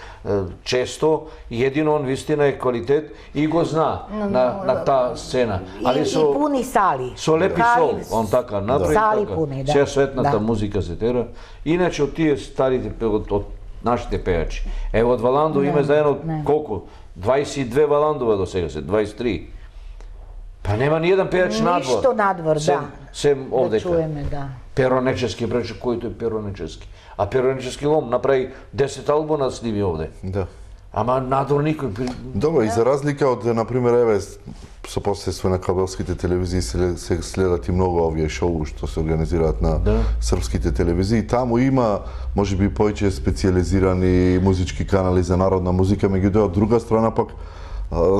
често, и едино он вистина е квалитет и го зна на таа сцена. И пуни сали. Со лепи сол, он така направи Сали така. пуни, да. Сега светната Да. музика се тера. Иначе од тие старите од нашите пејачи. Ево од Валандо има заедно колку? 22 Валандова до сега се, 23. Па нема ни еден пејач надвор. Ништо надвор, да. Сем Да овдека. чуеме, да. Перо Нечески, прече кој тој Перо Нечески. А Перо Нечески лом направи 10 албума сними овде. Да. Ама надвор никој. Добро, и за разлика од, например, еве, со посредство на кабелските телевизии се следат и многу овие шоу што се организираат на српските телевизии. Таму има, можеби, повеќе специјализирани музички канали за народна музика, меѓутоа, од друга страна пак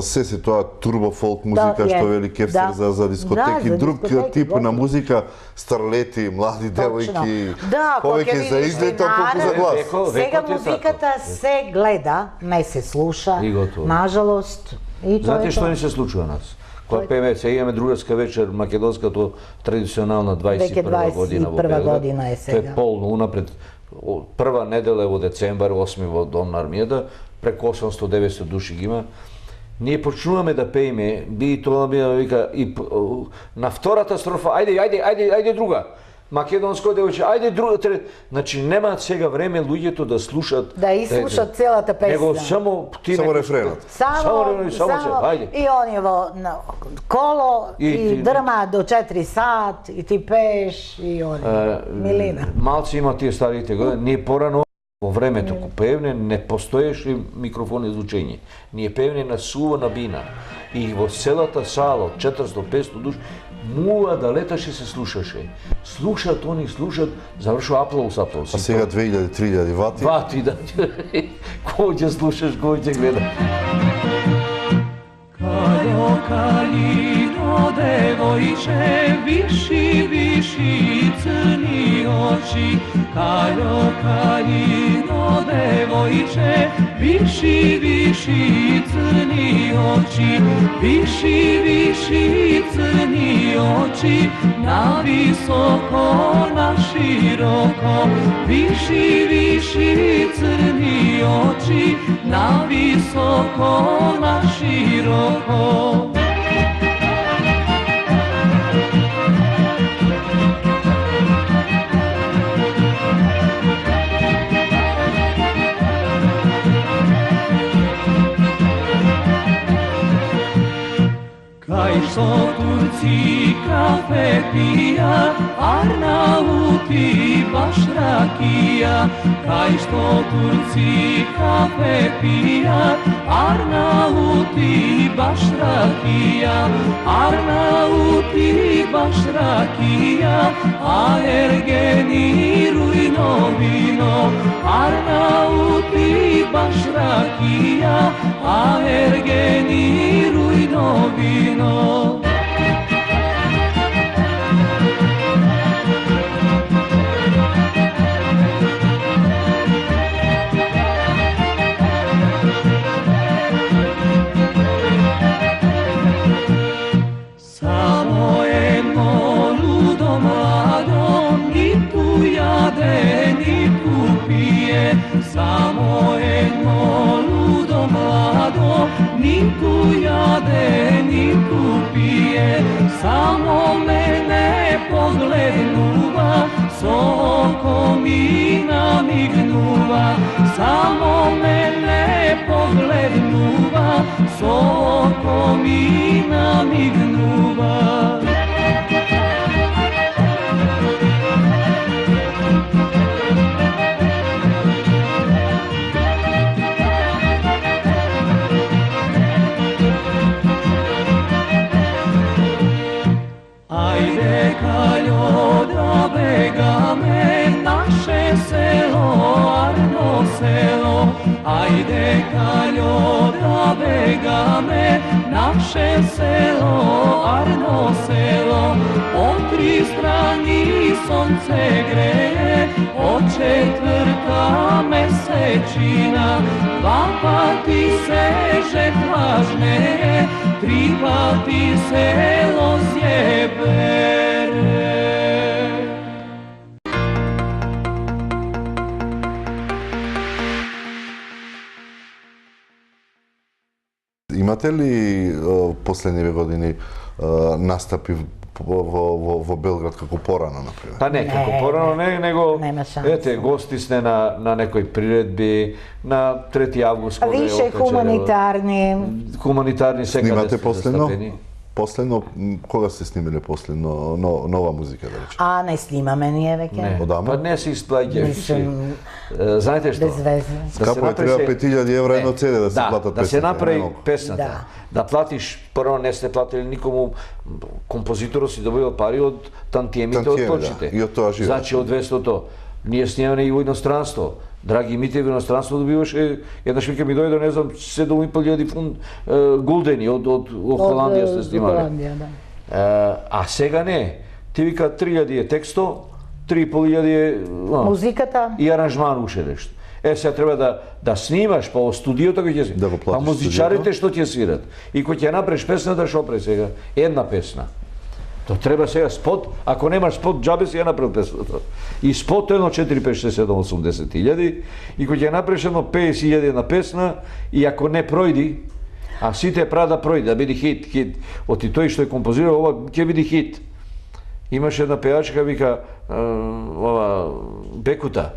се тоа турбо фолк музика, што вели кефсер за дискотеки, друг тип на музика, старлети, млади девојки, повеќе за излет, толку за глас. Сега музиката се гледа, не се слуша, нажалост. Знаете што ни се случува нас? Кога пееме, сега имаме другарска вечер, македонската традиционална 21 година во Белград. Тоа е полно унапред. Прва недела во децембар, 8 во Дом на армијата, преку 800-900 души ги има. Ние почнуваме да пееме, би тоа вика и на втората строфа, ајде друга. Македонско девојче, ајде друга, значи нема сега време луѓето да слушат, да изслушат целата песна. Само Него рефренот. Само и они во коло и дрма до 4 сат и ти пееш и они. Милина. Малци има тие старите години, ние порано во времето кога пеевне не постоеше микрофон и звучење. Ние пеевне на сувана бина и во целата сала од 400-500 души муа да леташе се слушаше. Слушат, они слушат, завршува аплаус. А сега 2000-3000 вати? Вати, да. Кој ќе слушаш, кој ќе гледа. Кајо калино девојче, виши црни очи. Кајо калино девојче, виши црни очи. Виши црни очи, на високо, на широко. Виши црни очи, на високо, на широко. Кај што турци кафе пија, Арнаути баш ракија. Кај што турци кафе пија, Арнаути баш ракија. Арнаути баш ракија, а Ергени рујно вино. Арнаути баш ракија, а Ергени рујно vino. Samo jedno ludo mlado, ni tu jade, ni tu pije. Samo jedno ludo mlado, ni tu jade, ni tu pije. Samo mene poglednuva, s oko mi namignuva. Samo mene poglednuva, s oko mi namignuva. Ajde Kaljo da begame, naše selo, Arno selo. Ajde Kaljo da begame, naše selo, Arno selo. Od tri strani sonce greje, od četvrta mesečina. Dva pati seže vlažne, tri pati selo zjebere. Имате ли последниве години настапи во Белград како порано, например? Па не, како порано не, него ете, гости сте на некои приредби, на 3 август. Више хуманитарни. Хуманитарни секаде снимате сте последно? застапени. Последно, кога сте снимиле последно нова музика, да речем? А не снимаме ние веќе. Не, Одама? па не се исплаќа више. Мислим, Знаете што? безвезно. Скапо е, треба 5000 евра едно CD да се платат да се песните, направи немалку. песната. Да платиш, прво не сте платили никому, композиторот си добива пари од тантиемите од Тантиеми, точите. да, и од тоа живее. Значи од 200-то. Ние снимаме и во иностранство. Драги Митев, иностранство добиваше, еднаш вика ми дојде, не знам, 7.500 фунт гулдени од Холандија сте снимале. Холандија, да. А сега не. Ти вика 3000 е тексто, 3500 е Музиката. и аранжман уште нешто. Сега треба да снимаш, па во студиото кој ќе си. Да го платиш па музичарите студиото. што ќе свират. И кој ќе направиш песната, шо пре сега? Една песна. То треба сега спот, ако немаш спот, џабе си ја направил песната. И спот едно 4, 5, 6, 7, 80 илјади, и кој ќе направиш едно 50.000 на песна, и ако не пројди, а сите прават да пројде, да биде хит. Оти тој што е композирал, ова ќе биде хит. Имаше една пејачка, вика, ова, Бекута,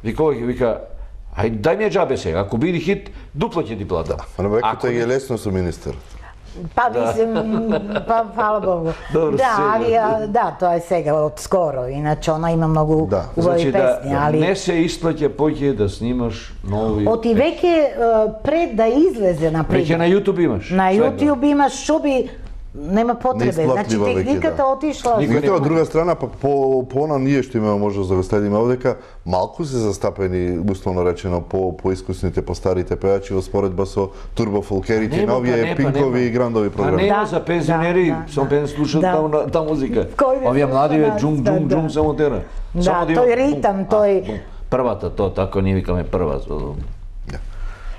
вика, ај дај ми ја џабе сега, ако биде хит, дупло ќе ти плата. А на Бекута Ако е не- лесно со министер. Па мислим, па фала Богу. Добро, Да, сега. али да, тоа е сега од скоро, иначе она има многу Да. убави Значи песни, али не се исплаќа поќе да снимаш нови. оти веќе пред да излезе на Веќе пример. на YouTube имаш. На све. YouTube имаш што би нема потребе. Значи Неисплатлива веќе, техниката да. отишла. Никој Меѓутоа, од нема. друга страна, па по она ние што имаме можност да го следиме овдека, малку се застапени, условно речено, по искусните, по старите пејачи во споредба со турбофолкерите, Нема, па новие не, па пинкови нема. и грандови Па програми. нема Да, за пензионери, да, само да. пен слушат Да. та музика. Кој не Овие млади слуша джум нас, джум да, джум да. само тера. Да, Само да има тој бум, ритам, а, тој- бум. Првата, то така ние викаме прва.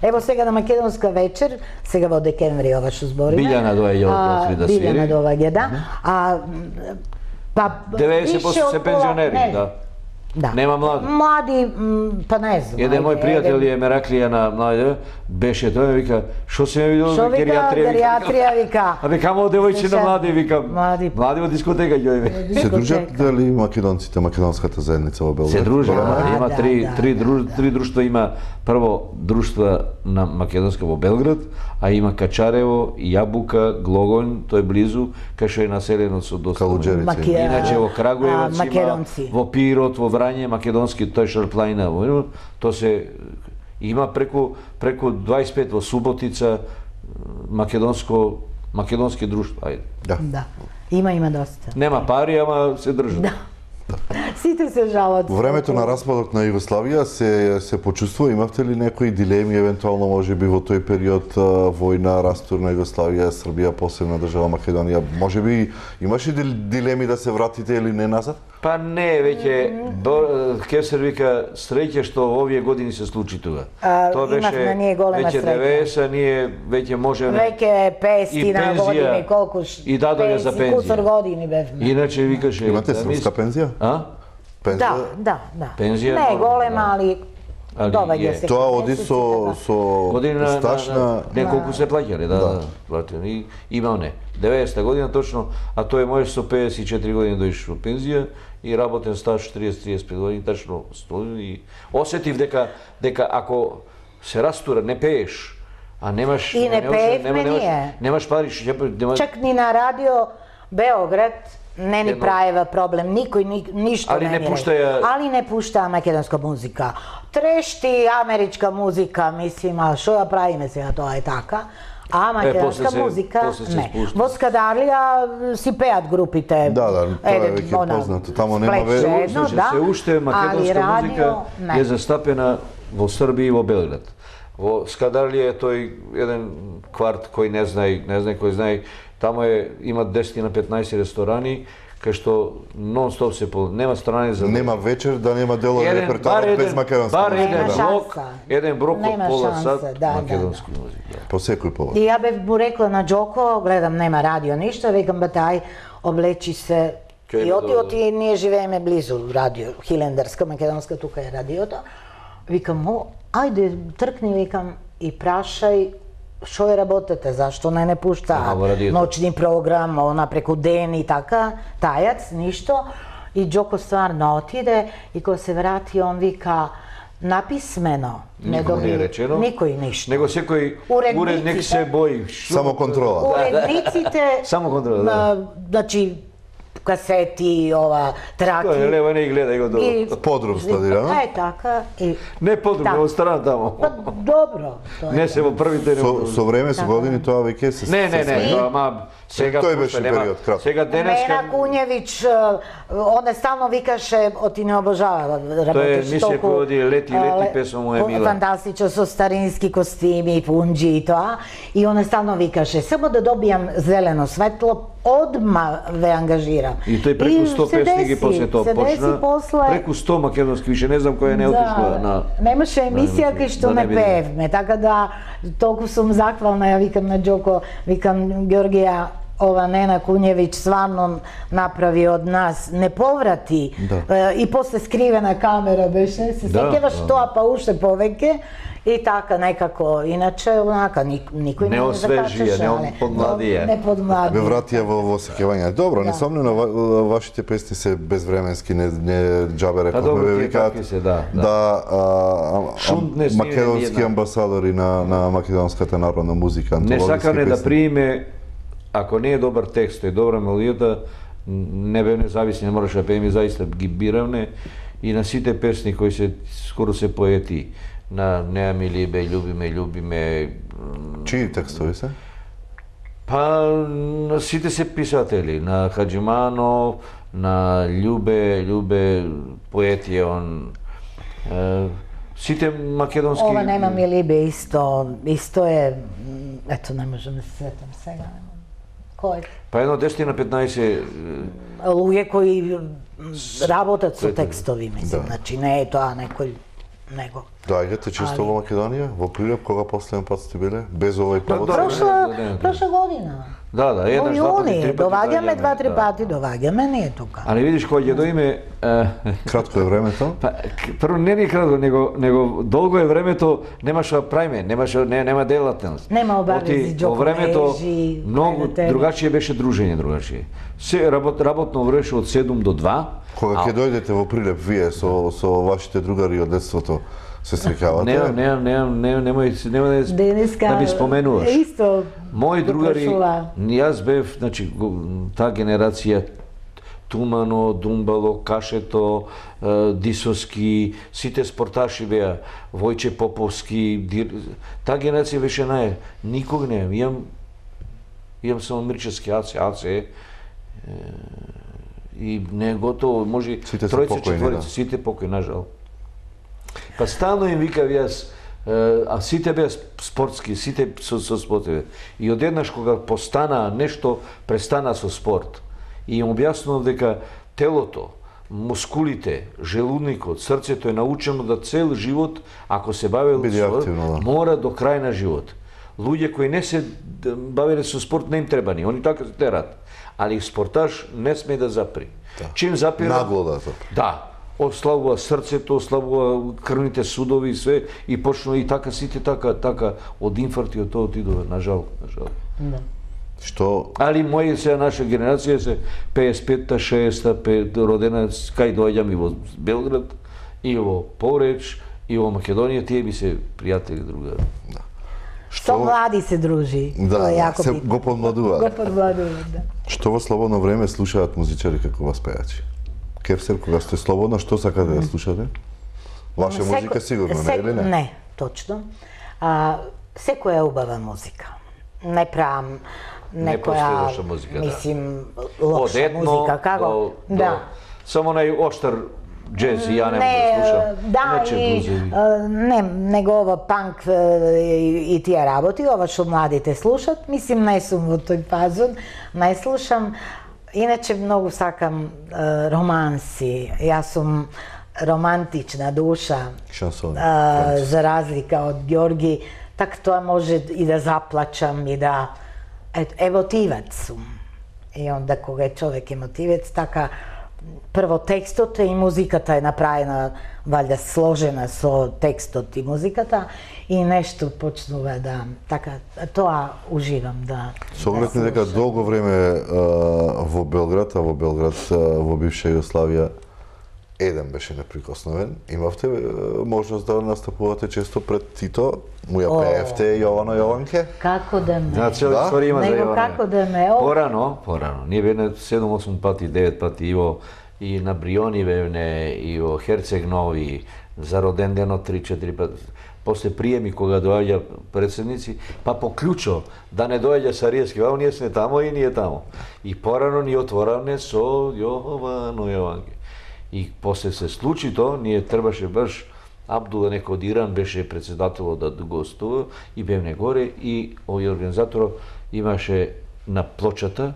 Ево сега на македонска вечер, сега во декември ова што збориме. Билјана доаѓа од Охрид да свири. Билјана доаѓа, да. Па 90% више од се пола- пензионери, не, да. Да. Нема млади. Млади, па не знам. Еден мој ајде, пријател еден- е Мераклија на млади, беше тој вика, што се ме видел Што вика, гериатрија, вика. А вика, камо девојче на млади, вика. Млади. Млади во дискотека ѓој. Се дружат Дискотека. дали македонците, македонската заедница во Белград? Се дружат, Да, има да, три друштва, има прво друштва на македонска во Белград, а има Качарево, Јабука, Глогон, тој е близу, кај што е населено со доста. Калуџерица. Иначе во Крагуевац има, македонци. во Пирот, во Врање, македонски, тој Шарплајна, во то се има преку 25 во Суботица македонски друштва, ајде. Да. Да. Има доста. Нема пари, ама се држат. Да. Сите се жалат. Во времето на распадот на Југославија се почувствува, имавте ли некои дилеми евентуално можеби во тој период војна, растур на Југославија, Србија, посебна држава Македонија, можеби имаше дилеми да се вратите или не назад? Па не, веќе Кесер вика среќа што овие години се случи тога. Тоа имавме ние голема веќе среќа. 90, ние веќе можеме. Веќе 500 И пензија, години, колку и дадоја за 50 кусор пензија. години бевме. Иначе викаше Имате да српска пензија? А? Пензија? Да. Пензија Не нормално, голема, да. али Али доаѓа е. се. Тоа кај оди месеците, со Година стаж на... неколку се плаќале, да. Платени. Има не. 90-та година точно, а тој можеш со 54 години дојдеш во пензија и работен стаж 30-35 години тачно стои и осетив дека ако се растура, не пееш, а немаш И не пеевме ние. немаш пари, нема Чак ни на радио Београд не ни Едно- правева проблем, никој ништо Али не ни пуштаја- Али не пуштаа македонска музика. Трешти америчка музика, мислим, а што ја правиме сега, тоа е така. А македонска после се- музика после се не. спушта. Во Скадарлија си пеат групите. Да, тоа е еден, веќе она, познато. Тамо нема Сплеш ве- едно, Значи, да, се уште македонска али музика радио, не. е застапена во Србија и во Белград. Во Скадарлија е тој еден кварт кој не знае кој знае, тамо има 10 на 15 ресторани кај што нон-стоп се нема страни за Нема вечер да нема делови бар репертоар без македонска бар музика. еден Нема блок, шанса. еден блок од Нема пола шанса, сат да, македонски музика. По секој повод. И ја бев му рекла на Джоко, гледам нема радио ништо, викам батај, облечи се. Кај И да оти ние живееме близу радио, Хилендарска, македонска, тука е радиото. Викам, ајде тркни, викам, и прашај што е работете, зашто не пуштаа во радиото. ноќни програм, она преку ден и така, тајац, ништо. И Джоко стварно отиде и кога се врати, он вика, napismeno ne Nikom dobi nije rečeno. nikoj ništa. Nego sekoj Urednici urednik te- se boji. Samo kontrola. Urednici te, Samo kontrola, da. znači, kaseti, ova, traki. To je levo, ne i gleda, go do... Podrum stadira, no? Taka. I, Ne podrum, tak. nego strana tamo. Pa dobro. To je Ne to. se bo prvi te ne... Со време, со години, тоа веќе се... Ne, ma, сега Тој пушта, беше нема. период, кратко. Сега денеска... Nena Kunjević, ona stalno vikаше, ti ne obožava, работиш емисија толку... која оди лети, песма му е мила. Фантастично, со старински костими, пунџи и тоа. И она стално викаше, само да добијам зелено светло, одма ве ангажирам. И тој преку 100 се песни ги деси, после тоа се деси почна. после... Преку 100 македонски, више не знам која не отишла на... Немаше емисија кај што да не не биде. пеевме, така да толку сум захвална, ја викам на Џоко, викам Георгија, ова Нена Кунјевиć стварно направи од нас, не поврати, и после скривена камера беше, се Да, сеќаваш тоа па уште повеќе, и така некако, иначе онака никој Не не освежија, закачаше, не але, подмладија. Не Ве подмладија. вратија во сеќавање. Добро, несомнено вашите песни се безвременски, не џабе Па рековме, добро, ве тие викаат такви се, да. да Шунт не сниме македонски ниједна. амбасадори на македонската народна музика, Не антологиски сакаме да песни. прииме, ако не е добар текст и добра мелодијата, не бе независни, не мораше да пееме, заиста ги биравне и на сите песни кои се скоро се поети, на Неа ми либе, љубиме, Чии текстови се? па на сите се писатели, на Хаџиманов, на Љубе, поети е он, сите македонски... Ова нема ми либе исто е, ето не можам да се сетам сега. Кој? Па едно 10 на 15 Луѓе кои работат со текстови, мислам, Да. значи не е тоа некој него. Доаѓате често во Македонија? Во Прилеп, кога последен пат сте биле? Без овој повод? Да, Прошла година. Да, Во еднаш, два пати, јуни, три пати доваѓаме два-три да. пати, доваѓаме ние тука. Али видиш кој ќе доиме, Кратко е времето. па прво не е кратко, него долго е времето, немаше да правиме, нема делатност. Нема обавези, Во времето џоколежи, многу крај на тебе. другачие беше дружење, другачие. Се работно време од 7 до 2. Кога ќе дојдете во Прилеп, вие со вашите другари од детството, се среќавате? Нема Денеска да ми споменуваш. Исто. Мои го другари, прошла. јас бев, значи, таа генерација Тумано, Думбало, Кашето, Дисоски, сите спорташи беа, Војче Поповски, таа генерација беше никога не, имам само Мирчевски, Аце, и не е готово, може Сите се тројца, покојни, четворица, да. сите покој, нажал. Па стално им викав јас, а сите беа спортски, сите со спортове. И одеднаш кога постана нешто, престана со спорт. И им објаснував дека телото, мускулите, желудникот, срцето е научено да цел живот, ако се бавел Биде со спорт, активно, да. мора до крај на живот. Луѓе кои не се бавеле со спорт не им треба ни, они така се терат. Али спорташ не сме да запри. Чим запира? Нагло да запри. Да, ослабува срцето, ослабува крвните судови и све и почнува и така сите така од инфаркт и од тоа отидува, нажал. Што Али мои се наша генерација се 55-та, 60-та, родена кај доаѓам и во Белград, и во Повреч, и во Македонија, тие би се пријатели другари. Со млади се дружи. Тоа е да, јако се битно. го подмладува. Го подмладува, да. Што во слободно време слушаат музичари како вас пејачи? Кевсер, кога сте слободна, што сакате да слушате? Ваша музика сигурно, не или не? Не, точно. Секоја е убава музика. Не правам постои некоја, лоша музика, да. мислим, лоша музика, како? Да. Само најоштар джез и ја не можам да слушам. Да, Иначе и блузови. него ова панк и тие работи, ова што младите слушат, мислим не сум во тој фазон, не слушам. Иначе многу сакам романси. Јас сум романтична душа. Шансони. За разлика од Ѓорги, така тоа може и да заплачам и да емотивец сум. И онда кога е човек емотивец, така прво текстот и музиката е направена валјда сложена со текстот и музиката и нешто почнува да така тоа уживам да. Со оглед на дека долго време во Белград, во бивша Југославија, еден беше неприкосновен. Имавте можност да настапувате често пред Тито, му ја пеевте Јовано Јованке? Како да ме? Значи, цела историја има за Него Јована. како да ме? Порано. Ние бевне 7-8 пати, 9 пати и на Бриони бевне, и во Херцег Нови, за роден ден од 3-4 пати. После приеми кога доаѓа председници, па по клучо, да не доаѓа Сариевски, вао ние сме тамо и ние тамо. И порано ни отворане со Јовано Јованке. И после се случи то, ние требаше баш Абдула некој од Иран беше председател да гостува и бевне горе и овој организатор имаше на плочата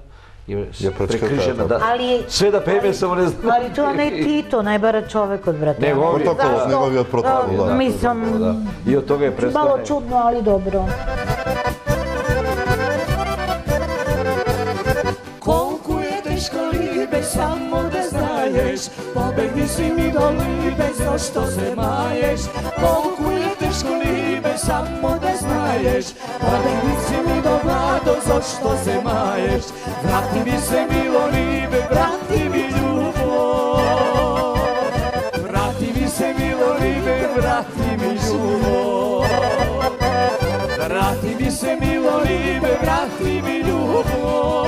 прекрижена да све да пееме само не знам. Али тоа не е Тито, најбара човекот, брате. Неговиот. Протоколот, неговиот протокол, да. Мислам, И од тога е мало престане. чудно, али добро. Колку е тешко либе, само да знаеш, побегни си ми до либе, зашто се маеш. Колку е тешко либе, само да знаеш, побегни си ми до младо, зашто се маеш. Врати ми се мило либе, врати ми љубов. Врати ми се мило либе, врати ми љубов. Врати ми се мило либе, врати ми љубов.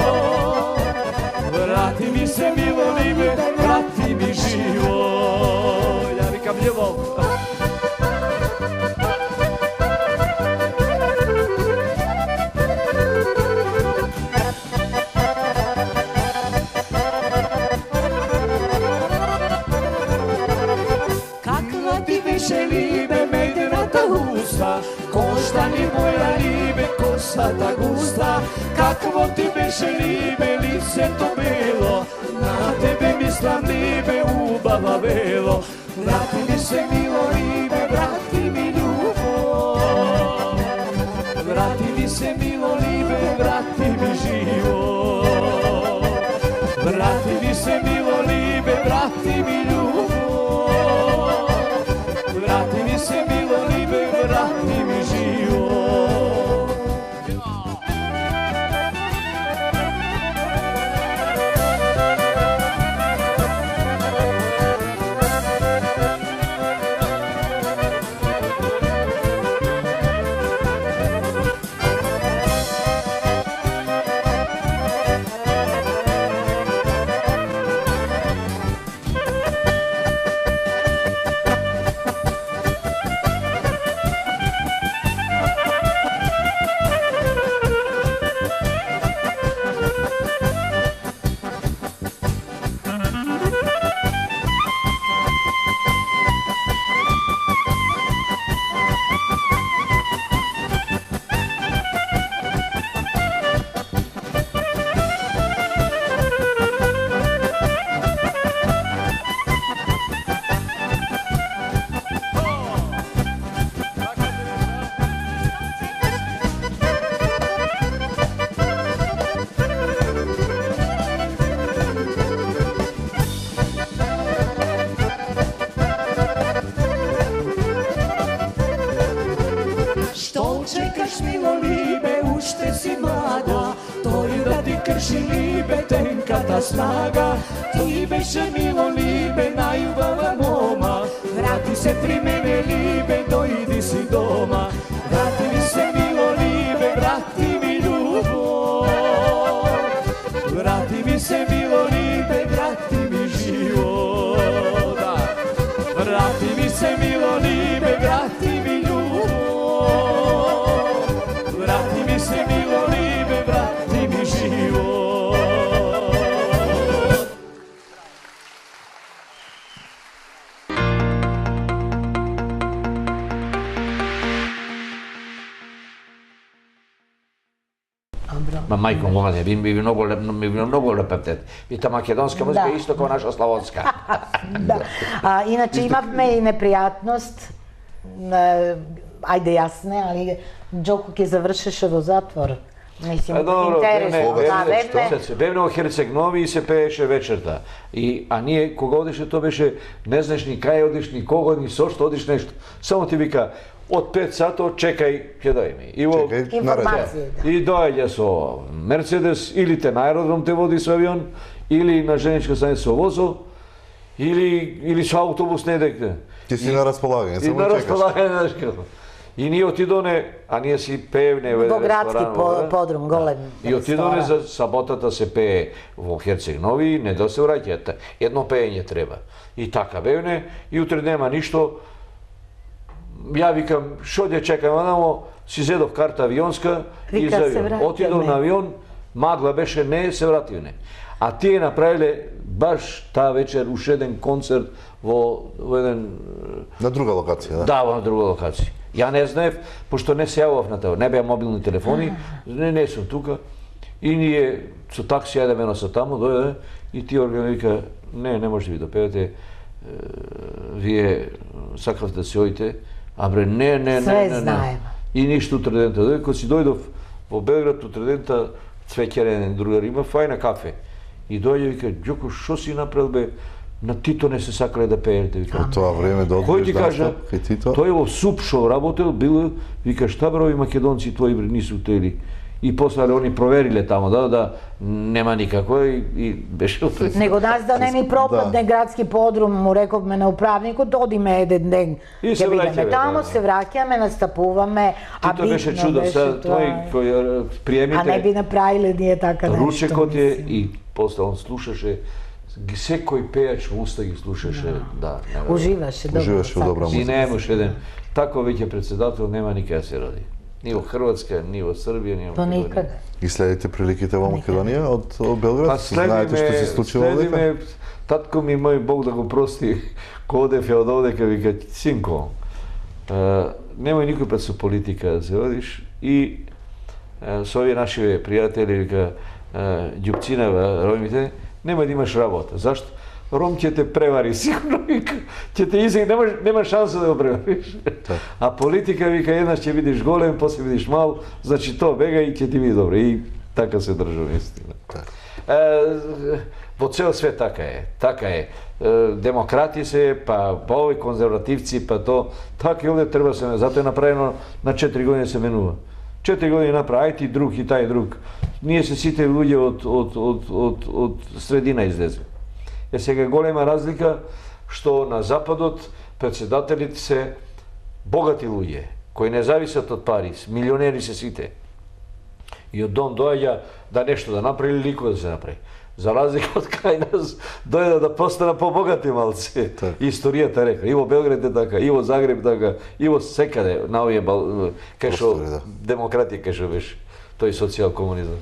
Vrati mi se milo libe, vrati mi život. Ja vikam ljubov. Kakva ti беше libe, medната уста, košta ni moja libe, kosata gusta. Kakvo ti беше libe, лицето бело, на тебе мислам libe, убава бело. Vrati mi se milo libe, vrati mi љубов. Vrati mi se milo libe, vrati mi život. Vrati mi se milo libe, vrati mi љубов. Vrati mi se milo libe, vrati mi život. Čekaš milo libe, ušte si mlada, тој да ти крши либе, тенката снага. Ти беше мило либе, најубава мома, врати се при мене либе, дојди си дома. Врати ми се мило либе, врати ми љубов. Врати ми се мило либе, врати ми живот. Врати ми се мило либе, врати ми љубов. Vrati mi se milo libe, vrati mi život. Ма мајко моја, би многу лепетет. И та македонска музика е исто како наша славонска. Да. Иначе имавме и непријатност, ајде јасне, али Џоко ќе завршеше во затвор. Мислим, интересно. Бевне во Херцег Нови и се пееше вечерта. А ние кога одише, то беше, не знаеш ни кај одиш, ни кого, ни со што одиш нешто. Само ти вика, од 5 сато чекај, ќе дојми. Информација. И доаѓа со Мерцедес, или те на аеродром те води со авион, или на женичка станица со возо, или со автобус не декне. Ти си на располагање, И само на чекаш. располагање, знаеш како. И ние отидоне, а ние си пеевне во Во еден градски ресторан. подрум, голем И отидоне ресторан. за саботата се пее во Херцег Нови, не да се враќате. Едно пеење треба. И така бевне, и утре нема ништо. Ја викам, шо ќе чекам анамо, си зедов карта авионска и Вика, за се авион. враќаме. Отидов на авион, магла беше, не се вративне. А тие направиле баш таа вечер уште еден концерт во еден На друга локација, да. да, во друга локација. Ја не знаев, пошто не се јавував на тоа, не беа мобилни телефони, не сум тука. И ние со такси јадеме на таму, дојде и ти орган вика, не можете ви да пеете, вие сакавте да се оите, а бре, не. Све знаеме. И ништо утре дента. Дојде, кога си дојдов во Белград, утре дента, Цвеќерен другар има фајна кафе. И дојде вика, Ѓоко, шо си направил бе? На Тито не се сакале да пеете, вика. Во тоа време да Кој одбиеш ти кажа, настап кај Тито. тој во СУП шо работел, бил, вика, шта бе, ови македонци твои бре, нису тели. И после они провериле тамо, да, нема никако и беше утре. Него нас да не ни пропадне градски подрум, му рековме на управникот, одиме еден ден. И се ќе бидеме враќаме, тамо, да. се враќаме, настапуваме, а Тито беше битно чудо, беше сега тоа. тој кој приемите. А не би направиле ние така нешто. Ручекот е мислим. и после он слушаше, секој пејач во уста ги слушаше, да. Уживаше, добро. Уживаше во добра И музика. немаше еден, тако веќе председател нема никаде се роди. Ни во Хрватска, ни во Србија, ни во Па Македонија. никаде. И следите приликите во Македонија од Белград? Па Знаете што се случува овде? следиме, татко ми мој Бог да го прости, ко одев ја од овдека, вика, синко, немој никој пат со политика да се водиш и со овие наши пријатели, вика, ѓупцинава, ромите, немој да имаш работа. Зашто? Ром ќе те превари, сигурно, вика, ќе те изег, нема шанса да го превариш. А политика, вика, еднаш ќе бидеш голем, после бидеш мал, значи то бега и ќе ти биде добро. И така се држам, истина. Во цел свет така е. Така е. Демократи се, па овој конзервативци, па то, така и овде треба се, затоа е направено на 4 години се менува. 4 години направи, ај ти друг и тај друг. Ние се сите луѓе од средина излезе. Сега голема разлика што на западот председателите се богати луѓе, кои не зависат од пари, милионери се сите. И од дон доаѓа да нешто да направи или лико да се направи. За разлика од кај нас дојде да постана побогати малци. Историјата река, и во Белград е така, и во Загреб така, и во секаде на овие кај што демократија кај што беше тој социјал-комунизам.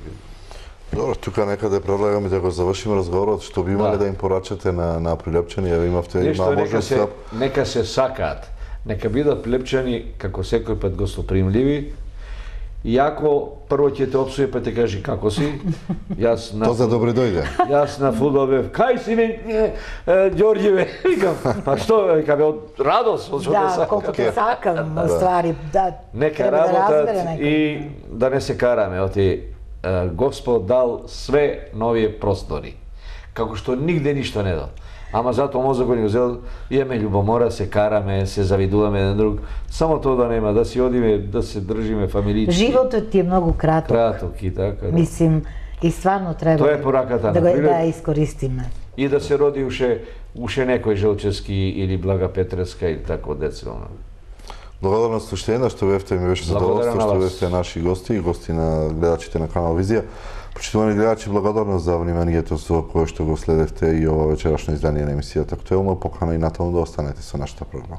Добро, тука некаде предлагаме да го завршиме разговорот, што би имале да им порачате на прилепчани, ја имавте Нешто можност нека се сакаат, нека бидат прилепчани како секој пат гостопримливи. Иако прво ќе те опсуе па те кажи како си. Јас на Тоа за добре дојде. Јас на фудбал бев, кај си ме Ѓорѓеве, викам, па што, викам, од радост, од што те Да, сакам. колку те сакам, ствари, да, Нека треба да разбере работат некој. и да не се караме, оти Господ дал све новие простори, како што нигде ништо не дал. Ама затоа мозокот ни го зел, имаме љубомора, се караме, се завидуваме еден друг. Само тоа да нема, да си одиме, да се држиме фамилички. Животот ти е многу краток. Краток и така. Да. Мислим, и стварно треба Тоа е пораката да на го природ. да ја искористиме. И да се роди уше некој Желчевски или Блага Петреска или тако деца. Благодарност уште една што бевте, ми беше задоволство Благодарам на што вас. бевте наши гости и гости на гледачите на канал Визија. Почитувани гледачи, благодарност за вниманието со кое што го следевте и ова вечерашно издание на емисијата Актуелно. Покана и натаму да останете со нашата програма.